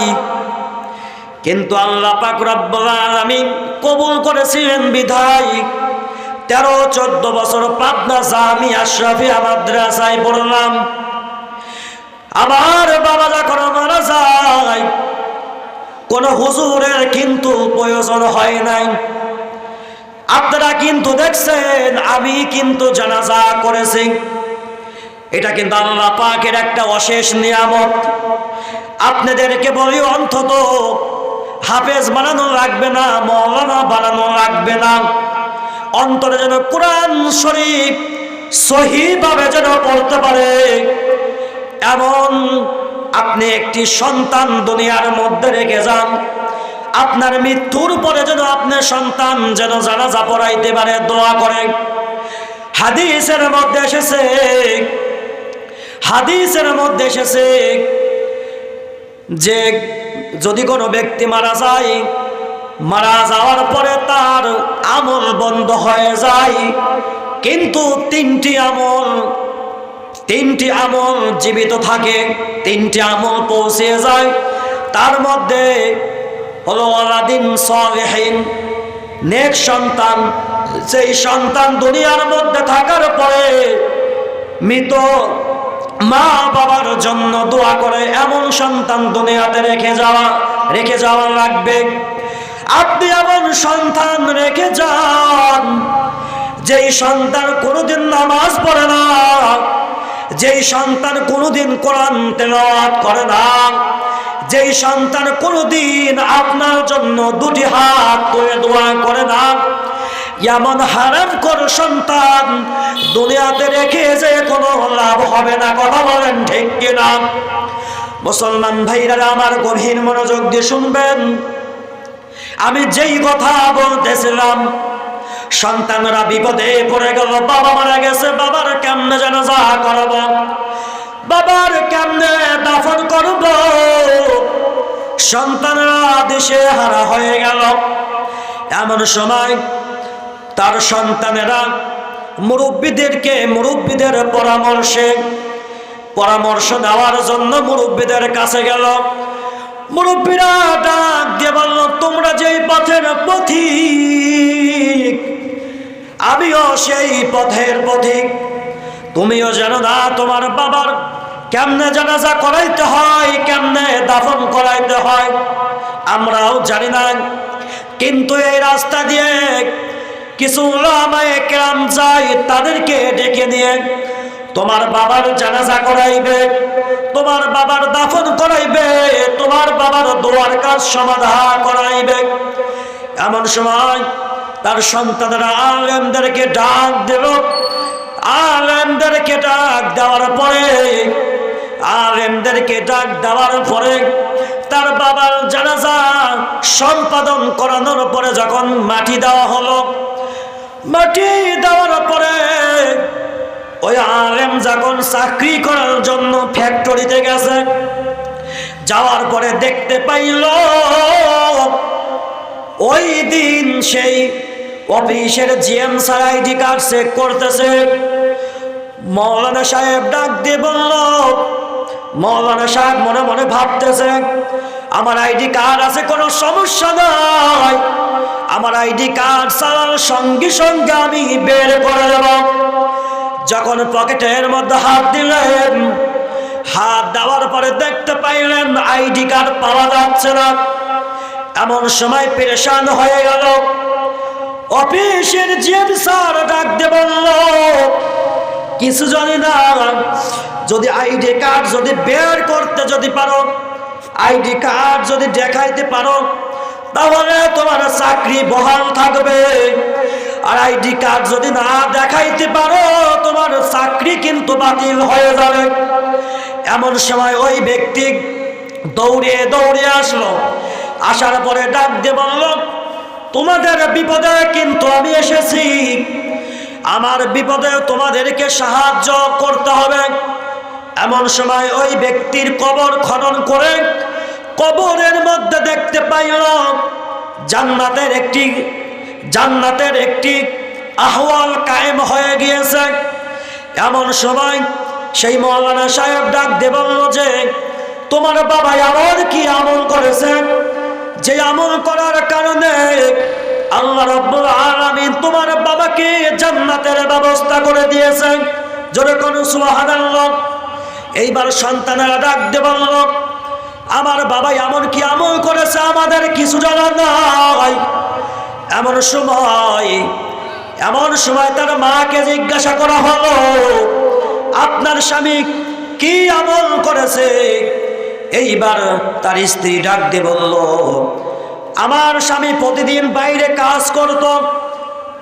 কিন্তু আল্লাহ পাক রব্বুল আলামিন কবুল করেছিলেন বিধায় 13-14 বছর পাবনা জামিয়া আশরাফিয়া মাদ্রাসায় পড়লাম। আমার বাবা যখন মারা যায় কোন হুজুরের কিন্তু প্রয়োজন হয় নাই। আপনারা কিন্তু দেখছেন আমি কিন্তু জানাজা করেছি, এটা কিন্তু আল্লাহ পাকের একটা অশেষ নিয়ামত। আপনাদেরকে বলি অন্তত হাফেজ বানানো লাগবে না, মাওলানা বানানো লাগবে না, অন্তরে যেন কোরআন শরীফ সহিভাবে যেন পড়তে পারে এমন আপনি একটি সন্তান দুনিয়ার মধ্যে রেখে যান। আপনার মৃত্যুর পরে যেন আপনার সন্তান যেন জানাজা পড়াইতে পারে, দোয়া করে। হাদিসের মধ্যে এসেছে যে যদি কোনো ব্যক্তি মারা যায়, মারা যাওয়ার পরে তার আমল বন্ধ হয়ে যায়, কিন্তু তিনটি আমল জীবিত থাকে, তিনটি আমল পৌঁছে যায়। তার মধ্যে হলো ওয়ালাদিন সালিহিন, নেক সন্তান। সেই সন্তান দুনিয়ার মধ্যে থাকার পরে মৃত মা বাবার জন্য দোয়া করে, এমন সন্তান দুনিয়াতে রেখে যাওয়া লাগবে। আপনি এমন সন্তান রেখে যান যেই সন্তান কোনোদিন নামাজ পড়ে না, যেই সন্তান কোনোদিন কোরআন তেলাওয়াত করে না, যেই সন্তান কোনোদিন আপনার জন্য দুটি হাত তুলে দোয়া করে না, এমন হারামখোর সন্তান দুনিয়াতে রেখে যে কোনো লাভ হবে না। কথা বলেন ঠিক কিনা? মুসলমান ভাইরা আমার গভীর মনোযোগ দিয়ে শুনবেন। আমি যেই কথা বলতেছিলাম, সন্তানরা বিপদে পড়ে গেল, বাবা মারা গেছে, বাবার কেমনে জানাজা করব, বাবার কেমনে দাফন করব, সন্তানরা দিশে হারা হয়ে গেল। এমন সময় তার সন্তানেরা মুরব্বীদের পরামর্শ দেওয়ার জন্য মুরব্বীদের কাছে গেল। মুরব্বীরা ডাক দিয়ে বলল, তোমরা যেই পথের পথিক, আমিও সেই পথের পথিক। তুমিও জানো না তোমার বাবার কেমনে জানাজা করাইতে হয়, কেমনে দাফন করাইতে হয়, আমরাও জানি না। কিন্তু এই রাস্তা দিয়ে কিছু উলামায়ে কেরাম যায়, তাদেরকে ডেকে নিয়ে তোমার বাবার জানাজা করাইবে, তোমার বাবার দাফন করাইবে, তোমার বাবার দোয়ার কাজ সমাধান করাইবে। এমন সময় তার সন্তানেরা আলেমদেরকে ডাক দিল। আলেমদেরকে ডাক দেওয়ার পরে তার বাবার জানাজা সম্পাদন করানোর পরে যখন মাটি দেওয়া হলো, মাটি দেওয়ার পরে ওই আলেম যখন চাকরি করার জন্য ফ্যাক্টরিতে গেছে, যাওয়ার পরে দেখতে পাইল ওই দিন সেই অফিসের GM sir ID card check করতেছে। মৌলানা সাহেব ডাক দিয়ে বলল, মৌলানা সাহেব মনে মনে ভাবতেছে, আমার আইডি কার্ড আছে, কোনো সমস্যা নাই, আমার আইডি কার্ড ছাড়ার সঙ্গে সঙ্গে আমি বের করে দেব। যখন পকেটের মধ্যে হাত দিলেন, হাত দেওয়ার পরে দেখতে পাইলেন আইডি কার্ড পাওয়া যাচ্ছে না। এমন সময় পেরেশান হয়ে গেল। অফিসের জিএম স্যার ডাক দিয়ে বলল, কিছু জানি না, যদি আইডি কার্ড যদি বের করতে যদি পারো, আইডি কার্ড যদি দেখাইতে পারো, তাহলে তোমার চাকরি বহাল থাকবে। আর আইডি কার্ড যদি না দেখাইতে পারো, তোমার চাকরি কিন্তু বাতিল হয়ে যাবে। এমন সময় ওই ব্যক্তি দৌড়ে আসলো। আসার পরে ডাক দিয়ে বলল, তোমাদের বিপদে কিন্তু আমি এসেছি, আমার বিপদে তোমাদেরকে সাহায্য করতে হবে। এমন সময় ওই ব্যক্তির কবর খনন করে কবরের মধ্যে দেখতে পাইল জান্নাতের একটি আহওয়াল কায়েম হয়ে গিয়েছে। এমন সময় সেই মৌলানা সাহেব ডাক দিয়ে বলল যে, তোমার বাবা এমন কি আমল করেছে যে আমল করার কারণে আল্লাহ রাব্বুল আলামিন তোমার বাবাকে জান্নাতের ব্যবস্থা করে দিয়েছেন। জোরে করুন সুবহানাল্লাহ। এইবার সন্তানেরা ডাক দিয়ে বলল, আমার বাবা এমন কি আমল করেছে আমাদের কিছু জানা নাই। এমন সময় তার মাকে জিজ্ঞাসা করা হলো, আপনার স্বামী কি আমল করেছে? এইবার তার স্ত্রী ডাক দিয়ে বলল, আমার স্বামী প্রতিদিন বাইরে কাজ করত,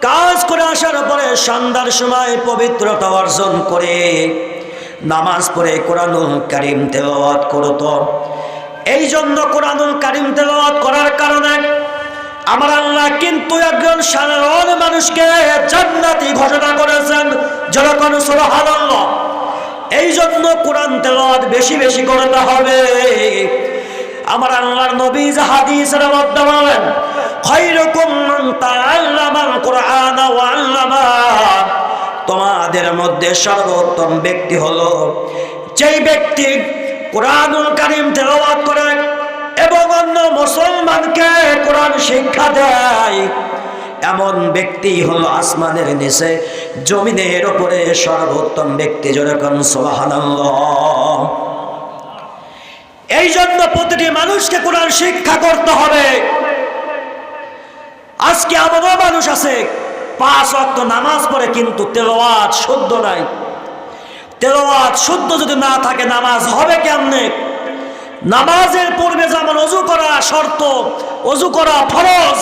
কাজ করে আসার পরে সন্ধ্যার সময় পবিত্রতা অর্জন করে নামাজ পড়ে কোরআনুল কারীম তেলাওয়াত করত। এই জন্য কোরআনুল কারীম তেলাওয়াত করার কারণে আমার আল্লাহ কিন্তু একজন সাধারণ মানুষকে জান্নাতি ঘোষণা করেছেন। যখন সুবহানাল্লাহ। এই জন্য কোরআন তেলাওয়াত বেশি বেশি করতে হবে। আমার আল্লাহর নবী হাদিসের মধ্যে বলেন, খায়রুকুম মান তাআল্লামাল কুরআনা ওয়া আল্লামা, তোমাদের মধ্যে সর্বোত্তম ব্যক্তি হলো যেই ব্যক্তি কোরআনুল কারীম তেলাওয়াত করে এবং অন্য মুসলমানকে কোরআন শিক্ষা দেয়। এমন ব্যক্তি হলো আসমানের নিচে জমিনের উপরে সর্বোত্তম ব্যক্তি। যেরকম সুবহানাল্লাহ। এই জন্য প্রতিটি মানুষকে কোরআন শিক্ষা করতে হবে। আজকে এমনও মানুষ আছে 5 ওয়াক্ত নামাজ পড়ে কিন্তু তেলাওয়াত শুদ্ধ নাই। তেলাওয়াত শুদ্ধ যদি না থাকে নামাজ হবে কেমনে? নামাজের পূর্বে যেমন ওযু করা শর্ত, ওযু করা ফরজ,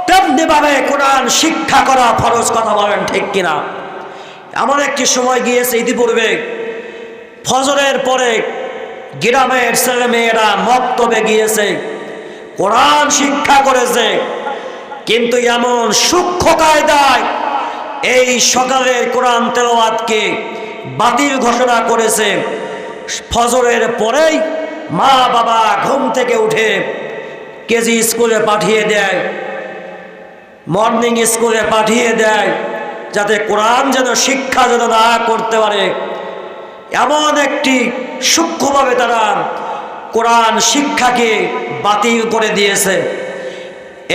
তেমনি ভাবে কোরআন শিক্ষা করা ফরজ। কথা বলেন ঠিক কিনা? এমন একটি সময় গিয়েছে ইতিপূর্বে, ফজরের পরে গ্রামের ছেলেমেয়েরা মক্তবে গিয়েছে, কোরআন শিক্ষা করেছে, কিন্তু এমন সূক্ষ্ম কায়দায় এই সকালের কোরআন তেলাওয়াতকে বাতিল ঘোষণা করেছে। ফজরের পরেই মা বাবা ঘুম থেকে উঠে কেজি স্কুলে পাঠিয়ে দেয়, মর্নিং স্কুলে পাঠিয়ে দেয়, যাতে কোরআন যেন শিক্ষা যেন না করতে পারে। এমন একটি সূক্ষ্মভাবে তারা কোরআন শিক্ষাকে বাতিল করে দিয়েছে।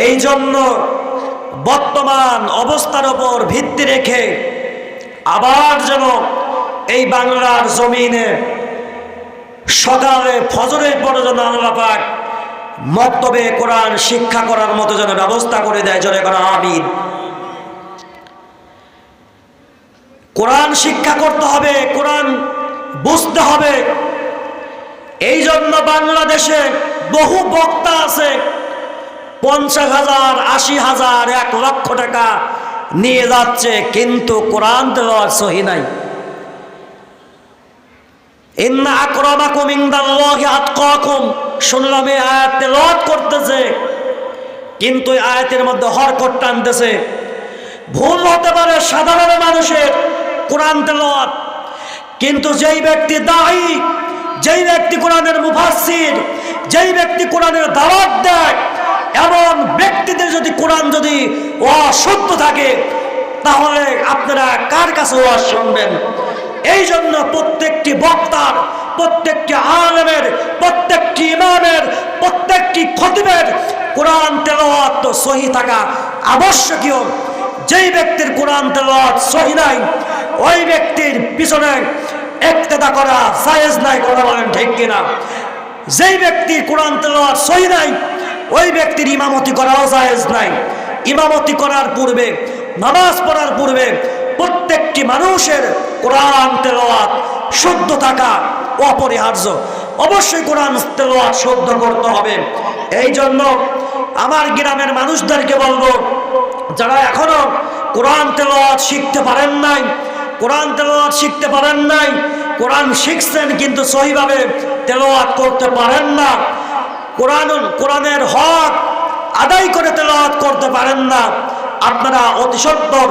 এই জন্য বর্তমান অবস্থার উপর ভিত্তি রেখে আবার যেন এই বাংলার জমিনে সকালে ফজরের পরে যেন আল্লাহ পাক মক্তবে কোরআন শিক্ষা করার মতো যেন ব্যবস্থা করে দেয়। জোরে করা আমিন। কোরআন শিক্ষা করতে হবে, কোরআন বুঝতে হবে। এই জন্য বাংলাদেশে বহু বক্তা আছে, 50,000, 80,000, 1 লক্ষ টাকা নিয়ে যাচ্ছে, কিন্তু কোরআন তেলাওয়াত সহি নাই। ইন্না আকরামাকুম ইনদাল্লাহি আতকাকুম, শুনলাম এই আয়াত তেলাওয়াত করতেছে, কিন্তু এই আয়াতের মধ্যে হরকত টানতেছে। ভুল হতে পারে সাধারণ মানুষের কোরআন তেলাওয়াত, কিন্তু যেই ব্যক্তি দায়ী, যেই ব্যক্তি কোরআনের মুফাসসির, যেই ব্যক্তি কোরআনের দাওয়াত দেয়, এমন ব্যক্তিদের যদি কোরআন যদি অশুদ্ধ থাকে, তাহলে আপনারা কার কাছে ওয়াজ শুনবেন? এই জন্য প্রত্যেকটি বক্তার, প্রত্যেকটি আলেমের, প্রত্যেকটি ইমামের, প্রত্যেকটি খতিবের কোরআন তেলাওয়াত তো সহি থাকা আবশ্যকীয়। যেই ব্যক্তির কোরআন তেলাওয়াত সহি নাই, ওই ব্যক্তির পিছনে ইক্তেদা করা জায়েজ নাই। কথা বলেন ঠিক কিনা? যেই ব্যক্তির কোরআন তেলাওয়াত সহি নাই, ওই ব্যক্তির ইমামতি করাও জায়েজ নাই। ইমামতি করার পূর্বে, নামাজ পড়ার পূর্বে প্রত্যেকটি মানুষের কোরআন তেলাওয়াত শুদ্ধ থাকা অপরিহার্য। অবশ্যই কোরআন তেলাওয়াত শুদ্ধ করতে হবে। এই জন্য আমার গ্রামের মানুষদেরকে বলবো, যারা এখনো কোরআন তেলাওয়াত শিখতে পারেন নাই, কোরআন তেলাওয়াত শিখতে পারেন নাই, কোরআন শিখছেন কিন্তু সহিভাবে তেলাওয়াত করতে পারেন না, কোরআনের হক আদায় করে তেলাওয়াত করতে পারেন না, আপনারা অতি সত্বর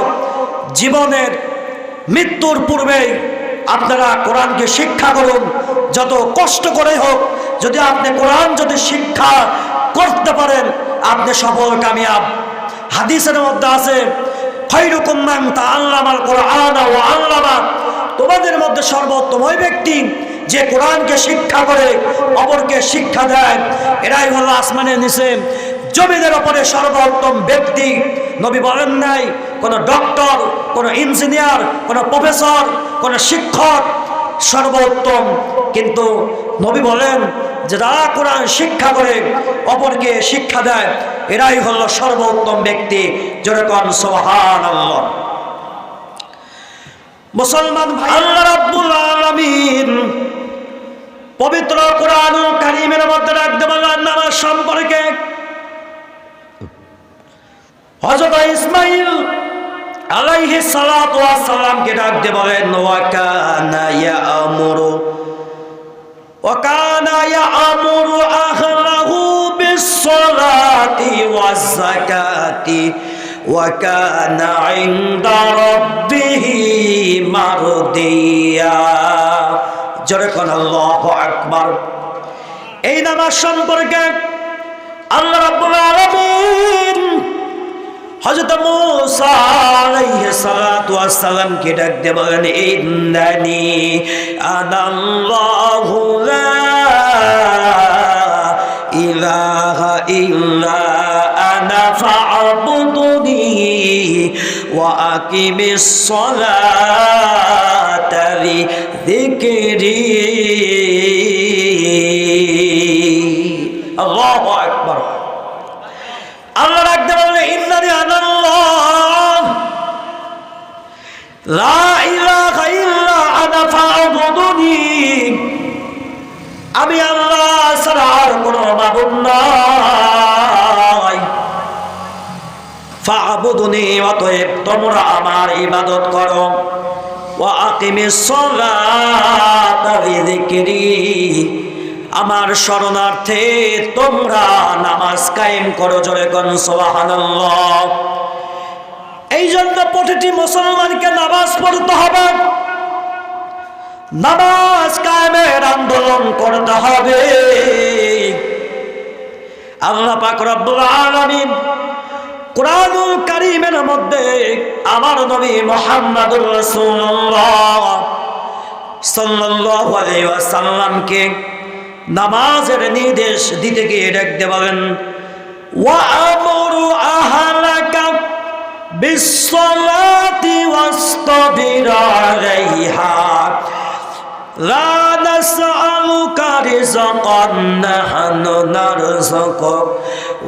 জীবনের মৃত্যুর পূর্বেই আপনারা কোরআনকে শিক্ষা করুন। যত কষ্ট করে হোক, যদি আপনি কোরআন যদি শিক্ষা করতে পারেন, আপনি সফল কামিয়াব। হাদিসের মধ্যে আছে, খায়রুকুম মান তাআল্লামাল কুরআনা ওয়া আল্লামা, তোমাদের মধ্যে সর্বোত্তম ওই ব্যক্তি যে কোরআনকে শিক্ষা করে অপরকে শিক্ষা দেয়। এরাই হলো আসমানের নিচে জমিনের ওপরে সর্বোত্তম ব্যক্তি। নবী বলেন নাই কোনো ডক্টর, কোনো ইঞ্জিনিয়ার, কোনো প্রফেসর, কোনো শিক্ষক সর্বোত্তম, কিন্তু নবী বলেন যে যারা কোরআন শিক্ষা করে অপরকে শিক্ষা দেয় এরাই হলো সর্বোত্তম ব্যক্তি। যেরকম সুবহানাল্লাহ। মুসলমান ভাই, আল্লাহ রাব্বুল আলামিন পবিত্র কোরআনুল কারীমের মধ্যে রাখতে বলেন নামাজ সম্পর্কে। হযরত ইসমাঈল আলাইহিস সালাতু ওয়াস সালামকে ডাকতে বলেন ওয়া কানা ইয়া'মুরু আহলাহু বিস-সালাতি ওয়াজ-যাকাতি ওয়া কানা 'ইনদা রাব্বিহি মারদিয়া। জোরে কোন আল্লাহু আকবার। এই নামাজ সম্পর্কে আল্লাহ রাব্বুল আলামিন হযরত মূসা আলাইহিস সালাতু ওয়াস সালামকে ডাকতে বলেন ইন্নানি আনাল্লাহু লা ইলাহা ইল্লা আনা ফা'বুদনি ওয়া আকিমিস সালাতা লিযিকরি। আল্লাহু আকবার। আল্লাহ রাখতে বলে ইন্নানি আনাল্লাহ লা ইলাহা ইল্লা আনা ফা'বুদনি, আমি আল্লাহ ছাড়া আর কোনো মাবুদ নাই। ফা'বুদনি, অতএব তোমরা আমার ইবাদত করো। ওয়া আকিমিস সালাতা লিযিকরি, আমার শরণার্থে তোমরা নামাজ কায়েম করো। জোরে কোন সুবহানাল্লাহ। এই জন্য প্রতিটি মুসলমানকে নামাজ পড়তে হবে, নামাজ কায়েমের আন্দোলন করতে হবে। আল্লাহ পাক রব্বুল আলামিন কোরআনুল কারীমের মধ্যে আমার নবী মুহাম্মদুর রাসূলুল্লাহ সাল্লাল্লাহু আলাইহি ওয়াসাল্লামকে নামাজের নির্দেশ দিতে গিয়ে ডাকতে বলেন ওয়া'মুরু আহলাকা বিস-সালাতি ওয়াসতাবির আলাইহা লা নাসআলুকা রিজকান নাহনু নারযুকুক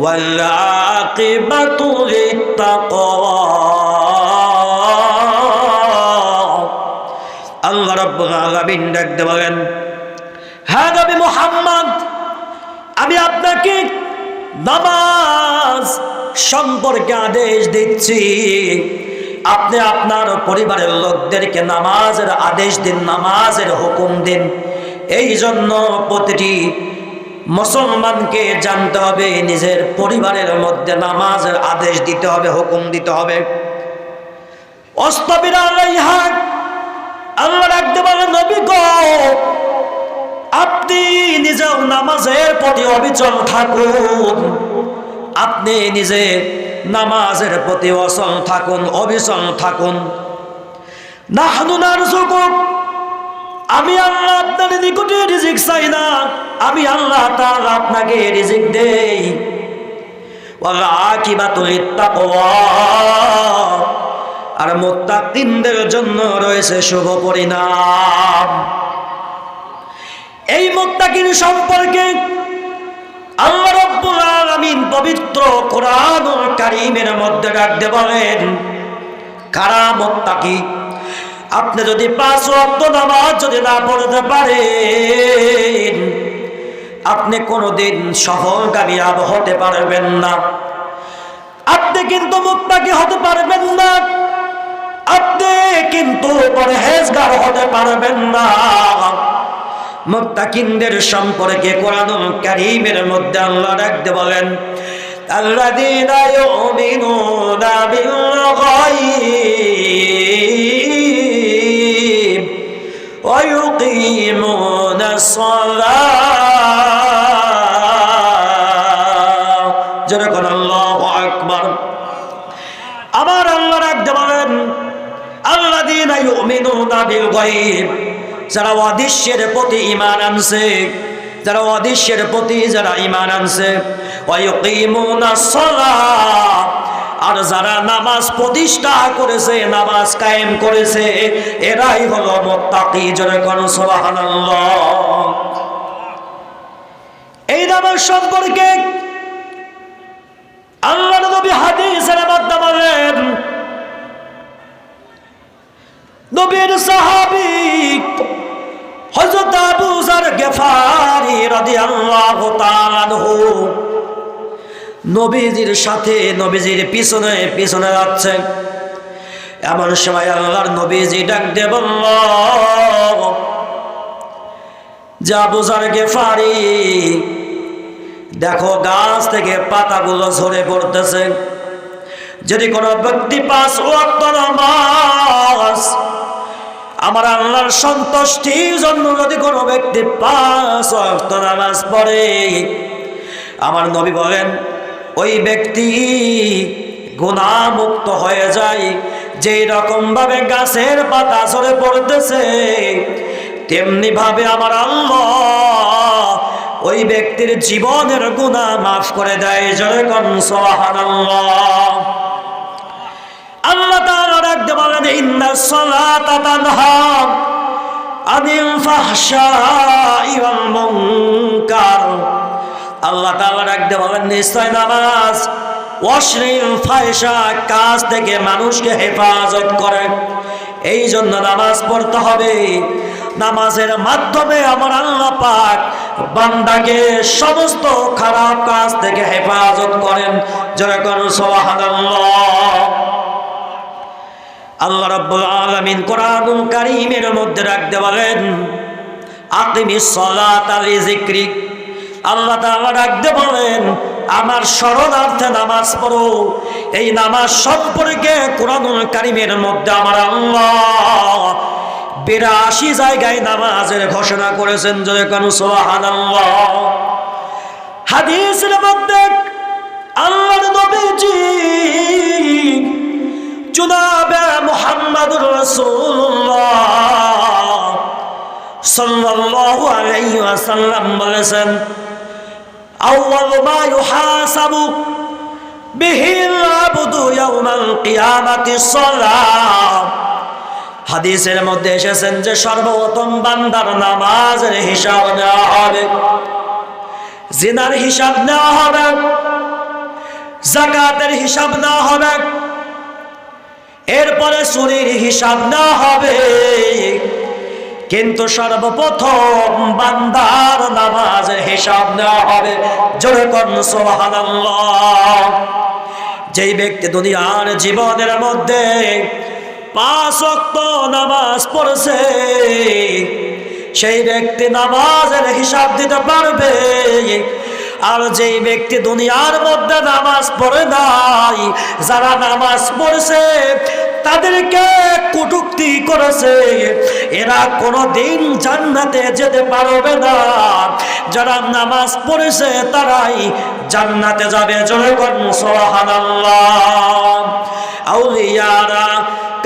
ওয়াল আকিবাতু লিত-তাকওয়া। আল্লাহ রাব্বুল আলামিন ডাকতে বলেন হ্যাঁ নবী মুহাম্মদ, আমি আপনাকে নামাজ সম্পর্কে আদেশ দিচ্ছি। আপনি আপনার পরিবারের লোকদেরকে নামাজের আদেশ দিন, নামাজের হুকুম দিন। এই জন্য প্রতিটি মুসলমানকে জানতে হবে নিজের পরিবারের মধ্যে নামাজের আদেশ দিতে হবে, হুকুম দিতে হবে। ওয়াসতাবির আলাইহা, আল্লাহ রাখতে বলেন নবী গো, আপনি নিজেও নামাজের প্রতি অবিচল থাকুন। আপনি নিজে নামাজের প্রতি অচল থাকুন, অবিচল থাকুন। নাহনু নারযুকুক, আমি আল্লাহ আপনার নিকটে রিজিক চাই না, আমি আল্লাহ তাআলা আপনাকে রিজিক দেই। ওয়াল আকিবাতু লিত-তাকওয়া, আর মুত্তাকিনদের জন্য রয়েছে শুভ পরিণাম। এই মুত্তাকিন সম্পর্কে আল্লাহ রাব্বুল আলামিন পবিত্র কোরআনুল কারীমের মধ্যে ডাকতে বলেন কারা মুত্তাকি। আপনি যদি 5 ওয়াক্ত নামাজ যদি না পড়তে পারেন আপনি কোনোদিন সফল কামিয়াব হতে পারবেন না। আপনি কিন্তু মুত্তাকি হতে পারবেন না, আপনি কিন্তু পরহেজগার হতে পারবেন না। মুত্তাকিনদের সম্পর্কে কোরআনুল কারীমের মধ্যে আল্লাহ রাখতে বলেন আল্লাযীনা ইউমিনুনা বিল গায়ব ওয়া ইউকিমুনাস সালাহ। যেরকম আল্লাহু আকবার। আমার আল্লাহ রাখতে বলেন আল্লাহ আল্লাযীনা ইউমিনুনা বিল গায়ব, যারা অদৃশ্যের প্রতি ঈমান আনছে, যারা অদৃশ্যের প্রতি যারা ঈমান আনছে, ওয়া ইউকিমুনাস সালাত, আর যারা নামাজ প্রতিষ্ঠা করেছে, নামাজ কায়েম করেছে, এরাই হলো মুত্তাকি। জোরে কোন সুবহানাল্লাহ। এই নামাজ সম্পর্কে আল্লাহর নবী হাদিসের মধ্যে বলেন, নবীর সাহাবী হযরত আবু যর গিফারী রাদিয়াল্লাহু তাআলা আনহু নবীজির সাথে নবীজির পিছনে পিছনে যাচ্ছে। এমন সময় আল্লাহর নবীজি ডাক দিয়ে বলল, যে আবু যর গিফারী, দেখো গাছ থেকে পাতাগুলো ঝরে পড়তেছে। যদি কোনো ব্যক্তি 5 ওয়াক্ত নামাজ আমার আল্লাহর সন্তুষ্টির জন্য যদি কোনো ব্যক্তি 5 ওয়াক্ত নামাজ পড়ে, আমার নবী বলেন ওই ব্যক্তি গুনাহমুক্ত হয়ে যায়। যেই রকম ভাবে গাছের পাতা ঝরে পড়তেছে, তেমনি ভাবে আমার আল্লাহ ওই ব্যক্তির জীবনের গুনাহ মাফ করে দেয়। জোরে কোন সুবহানাল্লাহ। আল্লাহ তাআলা রাখতে বলেন, ইন্নাস সালাতা তানহা আনিল ফাহশাই ওয়াল মুনকার। আল্লাহ তাআলা রাখতে বলেন, নিশ্চয় নামাজ অশ্লীল ফাহিশা কাজ থেকে মানুষকে হেফাজত করে। এই জন্য নামাজ পড়তে হবে। নামাজের মাধ্যমে আমার আল্লাহ পাক বান্দাকে সমস্ত খারাপ কাজ থেকে হেফাজত করেন। যারা কোন সুবহানাল্লাহ। আল্লাহ রাব্বুল আলামিন কোরআনুল কারীমের মধ্যে রাখতে বলেন, আকিমিস সালাতা লিযিকরি। আল্লাহ তাআলা রাখতে বলেন, আমার শরণার্থে নামাজ পড়ো। এই নামাজ সম্পর্কে কোরআনুল কারীমের মধ্যে আমার আল্লাহ 82 জায়গায় নামাজের ঘোষণা করেছেন। জয় কোন সুবহানাল্লাহ। হাদিসের মধ্যে আল্লাহর নবীজি জনাবে মুহাম্মদুর রাসূলুল্লাহ সাল্লাল্লাহু আলাইহি ওয়াসাল্লাম বলেছেন, আউয়ালু মা ইউহাসাবু বিহিল আবদু ইয়াউমাল কিয়ামাতিস সালাত। হাদিসের মধ্যে এসেছেন যে সর্বপ্রথম বান্দার নামাজের হিসাব নেওয়া হবে, জিনার হিসাব নেওয়া হবে, যাকাতের হিসাব নেওয়া হবে, এরপরে চুরির হিসাব নেওয়া হবে। কিন্তু সর্বপ্রথম বান্দার নামাজের হিসাব নেওয়া হবে। জোরে কোন সুবহানাল্লাহ। যেই ব্যক্তি দুনিয়ার জীবনের মধ্যে 5 ওয়াক্ত নামাজ পড়ছে, সেই ব্যক্তি নামাজের হিসাব দিতে পারবে। আর যেই ব্যক্তি দুনিয়ার মধ্যে নামাজ পড়ে নাই, যারা নামাজ পড়ছে তাদেরকে কটূক্তি করেছে, এরা কোনোদিন জান্নাতে যেতে পারবে না। যারা নামাজ পড়েছে তারাই জান্নাতে যাবে। জোরে কোন সুবহানাল্লাহ। আউলিয়ারা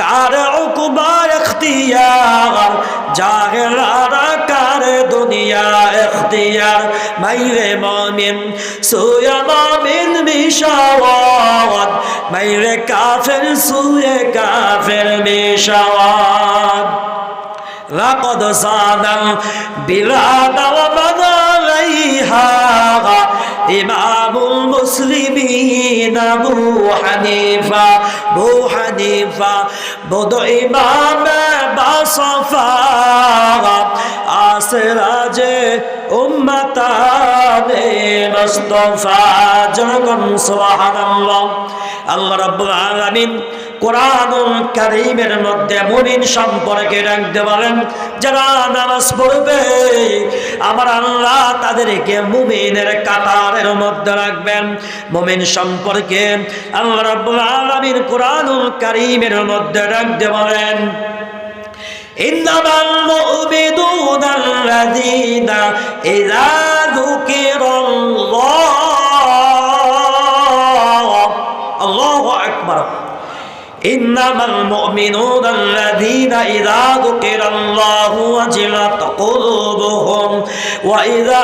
কার উকবা ইখতিয়ার, জাহেলারা কার দুনিয়া ইখতিয়ার। মাইরে মুমিন সুয়া মুমিন মিশাওয়াত, মাইরে কাফের সুয়ে কাফের মিশাওয়াত। লাকাদ সানাল বিলাদ ওয়া মান আলাইহা ইমামুল মুসলিমিন আবু হানিফা। আবু হানিফা বড় ইমাম বাসফা, আসরাজে উম্মতানে মুস্তাফা। জনগণ সুবহানাল্লাহ। আল্লাহ রাব্বুল আলামিন কোরআনুল কারীমের মধ্যে মুমিন সম্পর্কে রাখতে বলেন, যারা নামাজ পড়বে আমার আল্লাহ তাদেরকে মুমিনের কাতারের মধ্যে রাখবেন। মুমিন সম্পর্কে আল্লাহ রাব্বুল আলামিন কোরআনুল কারীমের মধ্যে রাখতে বলেন, ইন্নামাল মুমিনুনা আল্লাযীনা ইযা যুকিরাল্লাহ, আল্লাহু আকবার, ইন্নামাল মুমিনুনা আল্লাযীনা ইযা যুকিরাল্লাহু ওয়াজিলাত কুলুবুহুম ওয়া ইযা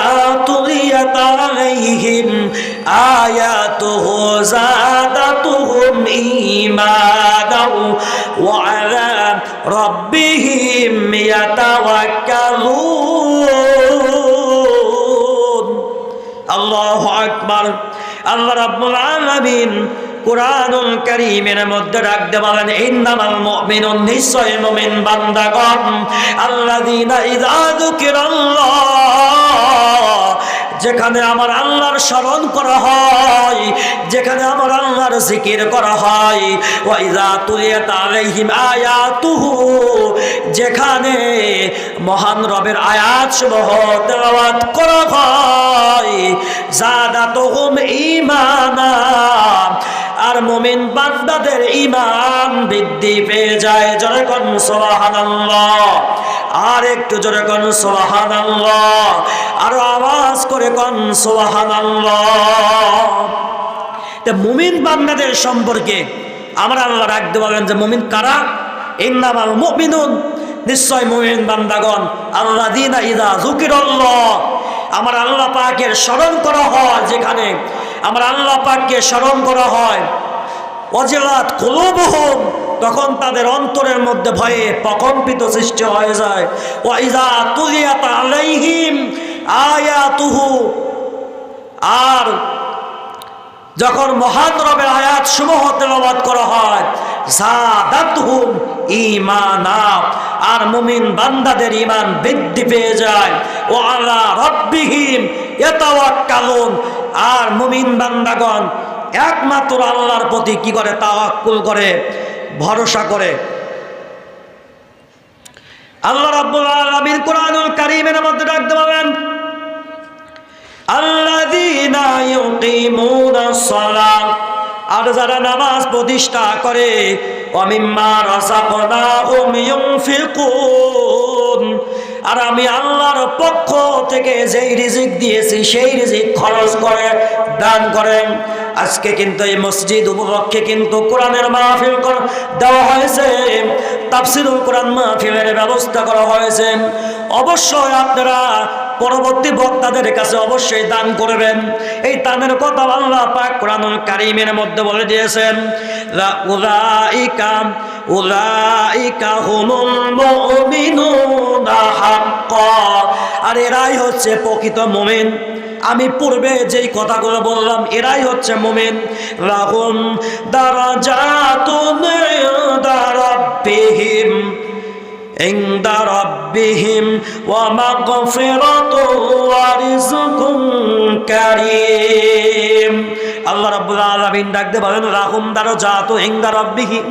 তুলিয়াত আলাইহিম আয়াতুহু যাদাতুহুম ঈমানাও ওয়া আলা রাব্বিহিম ইয়াতাওয়াক্কালুন। আল্লাহু আকবার। আল্লাহ রাব্বুল আলামিন কুরআনুল কারীমের মধ্যে রাখতে বলেন, ইন্নামাল মুমিনুন, নিশ্চয় মুমিন বান্দাগণ, আল্লাযীনা ইযা যুকিরাল্লাহ, যেখানে আমার আল্লাহর স্মরণ করা হয়, যেখানে আমার আল্লাহর জিকির করা হয়, ওয়া ইযা তুলিয়াত আলাইহিম আয়াতুহু, যেখানে মহান রবের আয়াতসমূহ তেলাওয়াত করা হয়, যাদাতুহুম ঈমানা, আর মুমিন বান্দাদের ঈমান বৃদ্ধি পেয়ে যায়। জোরে কোন সুবহানাল্লাহ, আর একটু জোরে কোন সুবহানাল্লাহ, আর আওয়াজ করে কোন সুবহানাল্লাহ। তে মুমিন বান্দাদের সম্পর্কে আমরা আল্লাহ রাখতে বলেন যে মুমিন কারা? ইন্নামাল মুমিনুন, নিশ্চয় মুমিন বান্দাগণ, আল্লাযীনা ইযা যুকিরাল্লাহ, আমার আল্লাহ পাকের স্মরণ করা হয়, যেখানে আমার আল্লাহ পাককে স্মরণ করা হয়, ওয়াজিলাত কুলুবুহুম, তখন তাদের অন্তরের মধ্যে ভয়ে প্রকম্পিত সৃষ্টি হয়ে যায়। ওয়া ইযা তুলিয়াত আলাইহিম আয়াতুহু, আর যখন মহান রবের আয়াত সমূহ তেলাওয়াত করা হয়, যাদাতুহুম ঈমানা, আর মুমিন বান্দাদের ঈমান বৃদ্ধি পেয়ে যায়। ওয়া আলা রাব্বিহিম ইয়াতাওয়াক্কালুন, আর মুমিন বান্দাগণ একমাত্র আল্লাহর প্রতি কি করে? তাওয়াক্কুল করে, ভরসা করে। আল্লাহ রাব্বুল আলামিন কুরআনুল কারীমের মধ্যে ডাকতে পাবেন, আল্লাযীনা ইউকিমুনাস সালাত, আর যারা নামাজ প্রতিষ্ঠা করে, ওয়া মিম্মা রাযাকনাহুম ইউনফিকুন, আর আমি আল্লাহর পক্ষ থেকে যেই রিজিক দিয়েছি সেই রিজিক খরচ করে, দান করেন। আজকে কিন্তু এই মসজিদ উপলক্ষে কিন্তু কোরআনের মাহফিল দেওয়া হয়েছে, তাফসীরুল কোরআন মাহফিলের ব্যবস্থা করা হয়েছে। অবশ্যই আপনারা পরবর্তী বক্তাদের কাছে অবশ্যই দান করবেন। এই দানের কথা আল্লাহ পাক কোরআনুল কারীমের মধ্যে বলে দিয়েছেন, উলাইকা হুমুল মুমিনুনা হাক্কা, আর এরাই হচ্ছে প্রকৃত মুমিন। আমি পূর্বে যেই কথাগুলো বললাম, এরাই হচ্ছে মুমিন। লাহুম দারাজাতুন ইনদা রাব্বিহিম, ইনদা রাব্বিহিম ওয়া মাগফিরাতুন ওয়া রিজকুন কারীম। আল্লাহ রাব্বুল আলামিন ডাকতে বলেন, লাহুম দারাজাতুন ইনদা রাব্বিহিম,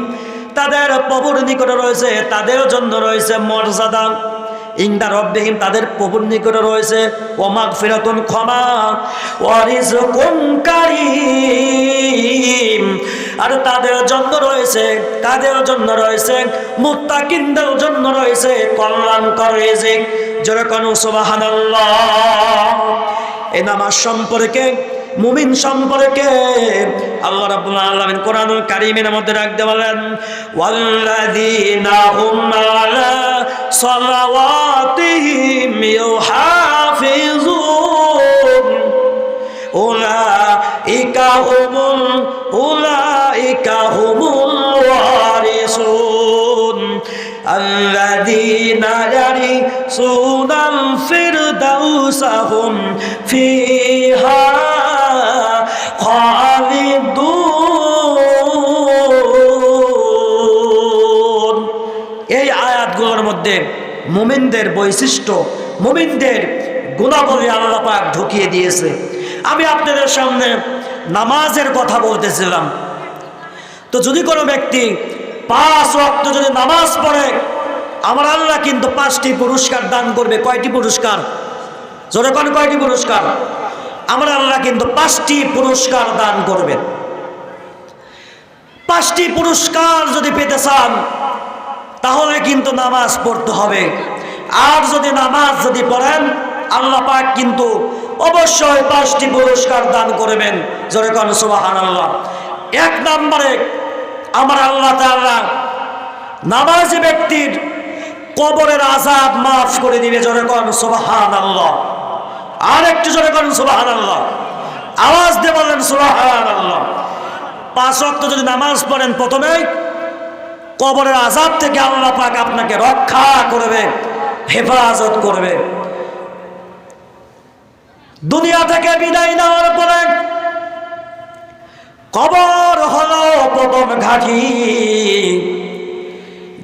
তাদের প্রভুর নিকটে রয়েছে, তাদের জন্য রয়েছে মর্যাদা। ইনদা রাব্বিহিম, তাদের প্রভুর নিকটে রয়েছে ওয়া মাগফিরাতুন, ক্ষমা, ওয়া রিজকুন কারীম, আর তাদের জন্য রয়েছে, তাদের জন্য রয়েছে, মুত্তাকিনদের জন্য রয়েছে কল্যাণকর রিজিক। জোরে কোন সুবহানাল্লাহ। এই নামাজ সম্পর্কে, মুমিন সম্পর্কে আল্লাহ রাব্বুল আলামিন কোরআনুল কারীমের মধ্যে রাখতে বলেন, ওয়াল্লাযীনা হুম আলা সালাওয়াতিহিম ইউহাফিজুন, উলাইকা হুমুল ওয়ারিসুন, আল্লাযীনা ইয়ারিসুনাল ফিরদাউসা হুম ফিহা খালিদুন। এই আয়াতগুলোর মধ্যে মুমিনদের বৈশিষ্ট্য, মুমিনদের গুণাবলী আল্লাহ পাক ঢুকিয়ে দিয়েছে। আমি আপনাদের সামনে নামাজের কথা বলতেছিলাম। তো যদি কোনো ব্যক্তি 5 ওয়াক্ত যদি নামাজ পড়ে, আমার আল্লাহ কিন্তু 5টি পুরস্কার দান করবে। কয়টি পুরস্কার? জোরে কোন কয়টি পুরস্কার? আমার আল্লাহ কিন্তু 5টি পুরস্কার দান করবেন। 5টি পুরস্কার যদি পেতে চান তাহলে কিন্তু নামাজ পড়তে হবে। আর যদি নামাজ যদি পড়েন, আল্লাহ পাক কিন্তু অবশ্যই 5টি পুরস্কার দান করবেন। জোরে কোন সুবহানাল্লাহ। 1 নম্বরে আমার আল্লাহ তাআলা নামাজি ব্যক্তির কবরের আযাব মাফ করে দিবে। জোরে কোন সুবহানাল্লাহ। আর একটু জোরে কোন সুবহানাল্লাহ। আওয়াজ দিয়ে বলেন সুবহানাল্লাহ। 5 ওয়াক্ত যদি নামাজ পড়েন প্রথমেই কবরের আযাব থেকে আল্লাহ পাক আপনাকে রক্ষা করবে, হেফাজত করবে। দুনিয়া থেকে বিদায় নেওয়ার পরে কবর হলো প্রথম ঘাঁটি।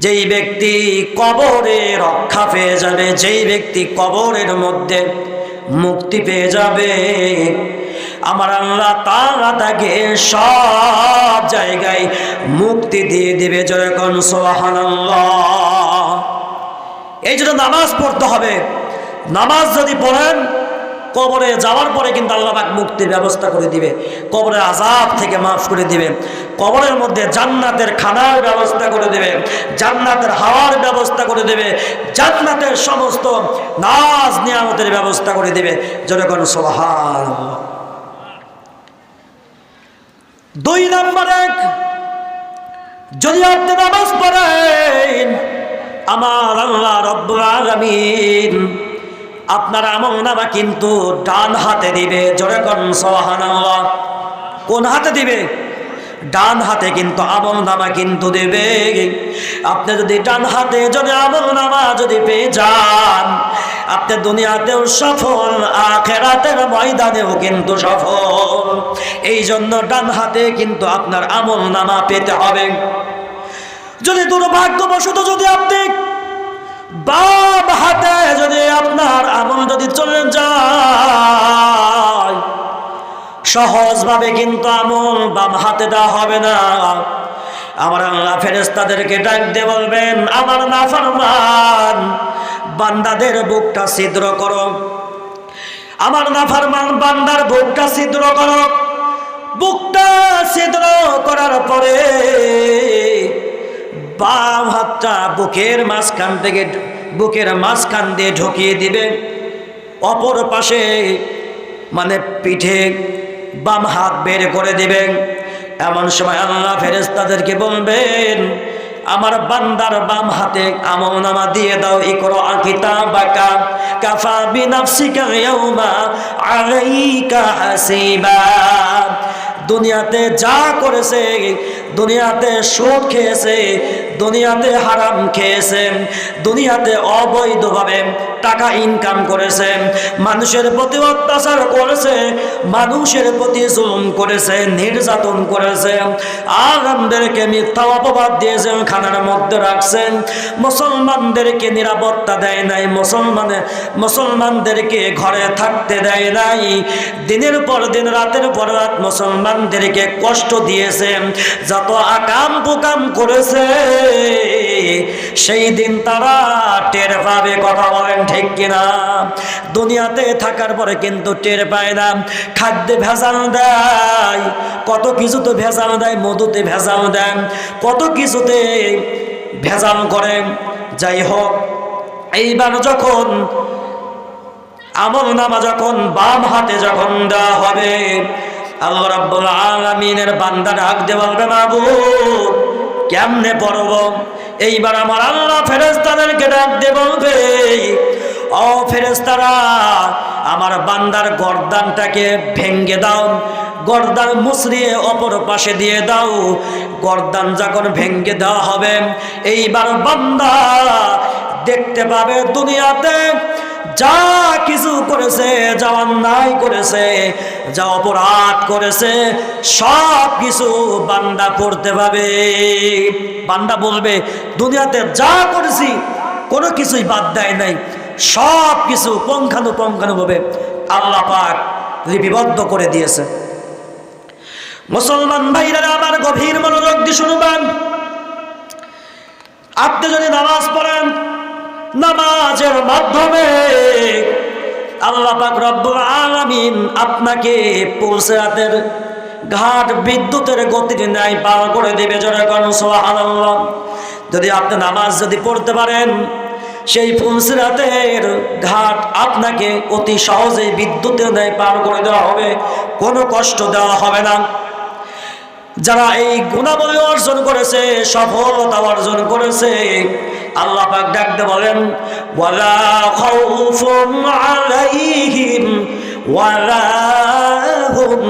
যেই ব্যক্তি কবরে রক্ষা পেয়ে যাবে, যেই ব্যক্তি কবরের মধ্যে মুক্তি পেয়ে যাবে, আমার আল্লাহ তাআলা তাকে সব জায়গায় মুক্তি দিয়ে দিবে। জোরে কোন সুবহানাল্লাহ। এই জন্য নামাজ পড়তে হবে। নামাজ যদি পড়েন কবরে যাওয়ার পরে কিন্তু আল্লাহ পাক মুক্তির ব্যবস্থা করে দিবে, কবরের আযাব থেকে মাফ করে দিবে, কবরের মধ্যে জান্নাতের খানার ব্যবস্থা করে দেবে, জান্নাতের হাওয়ার ব্যবস্থা করে দেবে, জান্নাতের সমস্ত নাজ নিয়ামতের ব্যবস্থা করে দিবে। যখন সুবহানাল্লাহ। 2 নম্বরে যদি আপনি নামাজ পড়েন আমার আল্লাহ রব্বুল আলামিন আপনার আমলনামা কিন্তু ডান হাতে দিবে। জোরে কোন সুবহানাল্লাহ। কোন হাতে দিবে? ডান হাতে কিন্তু আমলনামা কিন্তু দেবে। আপনি যদি ডান হাতে যদি আমলনামা যদি পেয়ে যান, আপনি দুনিয়াতেও সফল, আখিরাতের ময়দানেও কিন্তু সফল। এই জন্য ডান হাতে কিন্তু আপনার আমলনামা পেতে হবে। যদি দুর্ভাগ্যবশত যদি আপনি বাম হাতে যদি আপনার আমল যদি চলে যায়, সহজভাবে কিন্তু আমল বাম হাতে দেওয়া হবে না। আমার আল্লাহ ফেরেশতাদেরকে ডাক দিয়ে বলবেন, আমার নাফরমান বান্দাদের বুকটা ছিদ্র করো, আমার নাফরমান বান্দার বুকটা ছিদ্র করো। বুকটা ছিদ্র করার পরে বাম হাতটা বুকের মাঝখান থেকে বুকের মাঝখান দিয়ে ঢুকিয়ে দিবে, অপর পাশে মানে পিঠে বাম হাত বের করে দিবেন। এমন সময় আল্লাহ ফেরেশতাদেরকে বলবেন, আমার বান্দার বাম হাতে আমলনামা দিয়ে দাও। ইকরা কিতাবাকা কাফা বিনাফসিকা ইয়াউমা আলাইকা হাসিবা। দুনিয়াতে যা করেছে, দুনিয়াতে সুদ খেয়েছে, দুনিয়াতে হারাম খেয়েছে, দুনিয়াতে অবৈধভাবে টাকা ইনকাম করেছে, মানুষের প্রতি অত্যাচার করেছে, মানুষের প্রতি জুলুম করেছে, নির্যাতন করেছে, আলেমদেরকে মিথ্যা অপবাদ দিয়েছেন, খানার মধ্যে রাখছেন, মুসলমানদেরকে নিরাপত্তা দেয় নাই, মুসলমানদেরকে ঘরে থাকতে দেয় নাই, দিনের পর দিন রাতের পর রাত মুসলমানদেরকে কষ্ট দিয়েছে, যত আকাম কুকাম করেছে, সেই দিন তারা টের পাবে। কথা বলেন ঠিক কিনা? দুনিয়াতে থাকার পরে কিন্তু টের পায় না। খাদ্যে ভেজাল দেয়, কত কিছু তো ভেজাল দেয়, মধুতে ভেজাল দেয়, কত কিছুতে ভেজাল করে। যাই হোক, এইবার যখন আমলনামা যখন বাম হাতে যখন দেওয়া হবে, আল্লাহ রাব্বুল আলামিনের বান্দা ডাক দিয়ে বলবে, মাবুদ কেমনে পড়ব? এইবার আমার আল্লাহ ফেরেশতাদেরকে ডাক দিয়ে বলবে, ও ফেরেশতারা, আমার বান্দার গর্দানটাকে ভেঙ্গে দাও, গর্দান মুচড়িয়ে অপর পাশে দিয়ে দাও। গর্দান যখন ভেঙ্গে দেওয়া হবে, এইবার বান্দা দেখতে পাবে দুনিয়াতে যা কিছু করেছে, যা অন্যায় করেছে, যা অপরাধ করেছে, সব কিছু বান্দা পড়তে পাবে। বান্দা বলবে, দুনিয়াতে যা করেছি কোনো কিছুই বাদ দেয় নাই, সব কিছু পুঙ্খানুপুঙ্খানুভাবে আল্লাহ পাক লিপিবদ্ধ করে দিয়েছে। মুসলমান ভাইরা আমার গভীর মনোযোগ দিয়ে শুনবেন। আপনি যদি নামাজ পড়েন, নামাজের মাধ্যমে আল্লাহ পাক রব্বুল আলামিন আপনাকে পুলসিরাতের ঘাট বিদ্যুতের গতির ন্যায় পার করে দেবে। জোরে কোন সুবহানাল্লাহ। যদি আপনি নামাজ যদি পড়তে পারেন, সেই পুলসিরাতের ঘাট আপনাকে অতি সহজেই বিদ্যুতের ন্যায় পার করে দেওয়া হবে, কোনো কষ্ট দেওয়া হবে না। যারা এই গুণাবলী অর্জন করেছে, সফলতা অর্জন করেছে, আল্লাহ পাক ডাকতে বলেন ওয়ালা খাউফুন আলাইহিম ওয়ালা হুম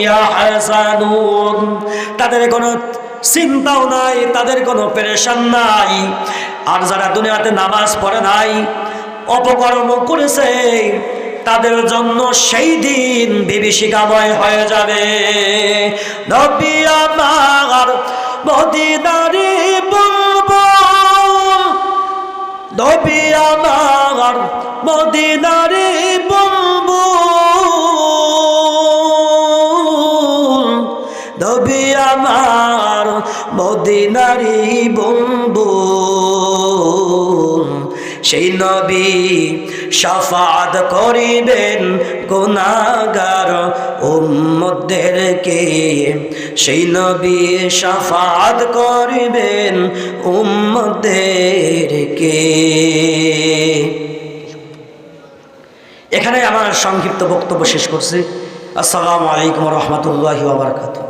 ইয়াহজানুন। তাদের কোনো চিন্তাও নাই, তাদের কোনো পেরেশান নাই। আর যারা দুনিয়াতে নামাজ পড়ে নাই, অপকর্ম করেছে, তাদের জন্য সেই দিন বিভীষিকাময় হয়ে যাবে। নবী আমার মদিনারি বুলবুল, নবী আমার মদিনারি বুলবুল, নবী আমার মদিনারি বুলবুল। সেই নবী শাফাআত করিবেন গুনাহগার উম্মতদেরকে, সেই নবী শাফাআত করিবেন উম্মতদেরকে। এখানে আমার সংক্ষিপ্ত বক্তব্য শেষ করছি। আসসালামু আলাইকুম ওয়া রাহমাতুল্লাহি ওয়া বারাকাতুহু।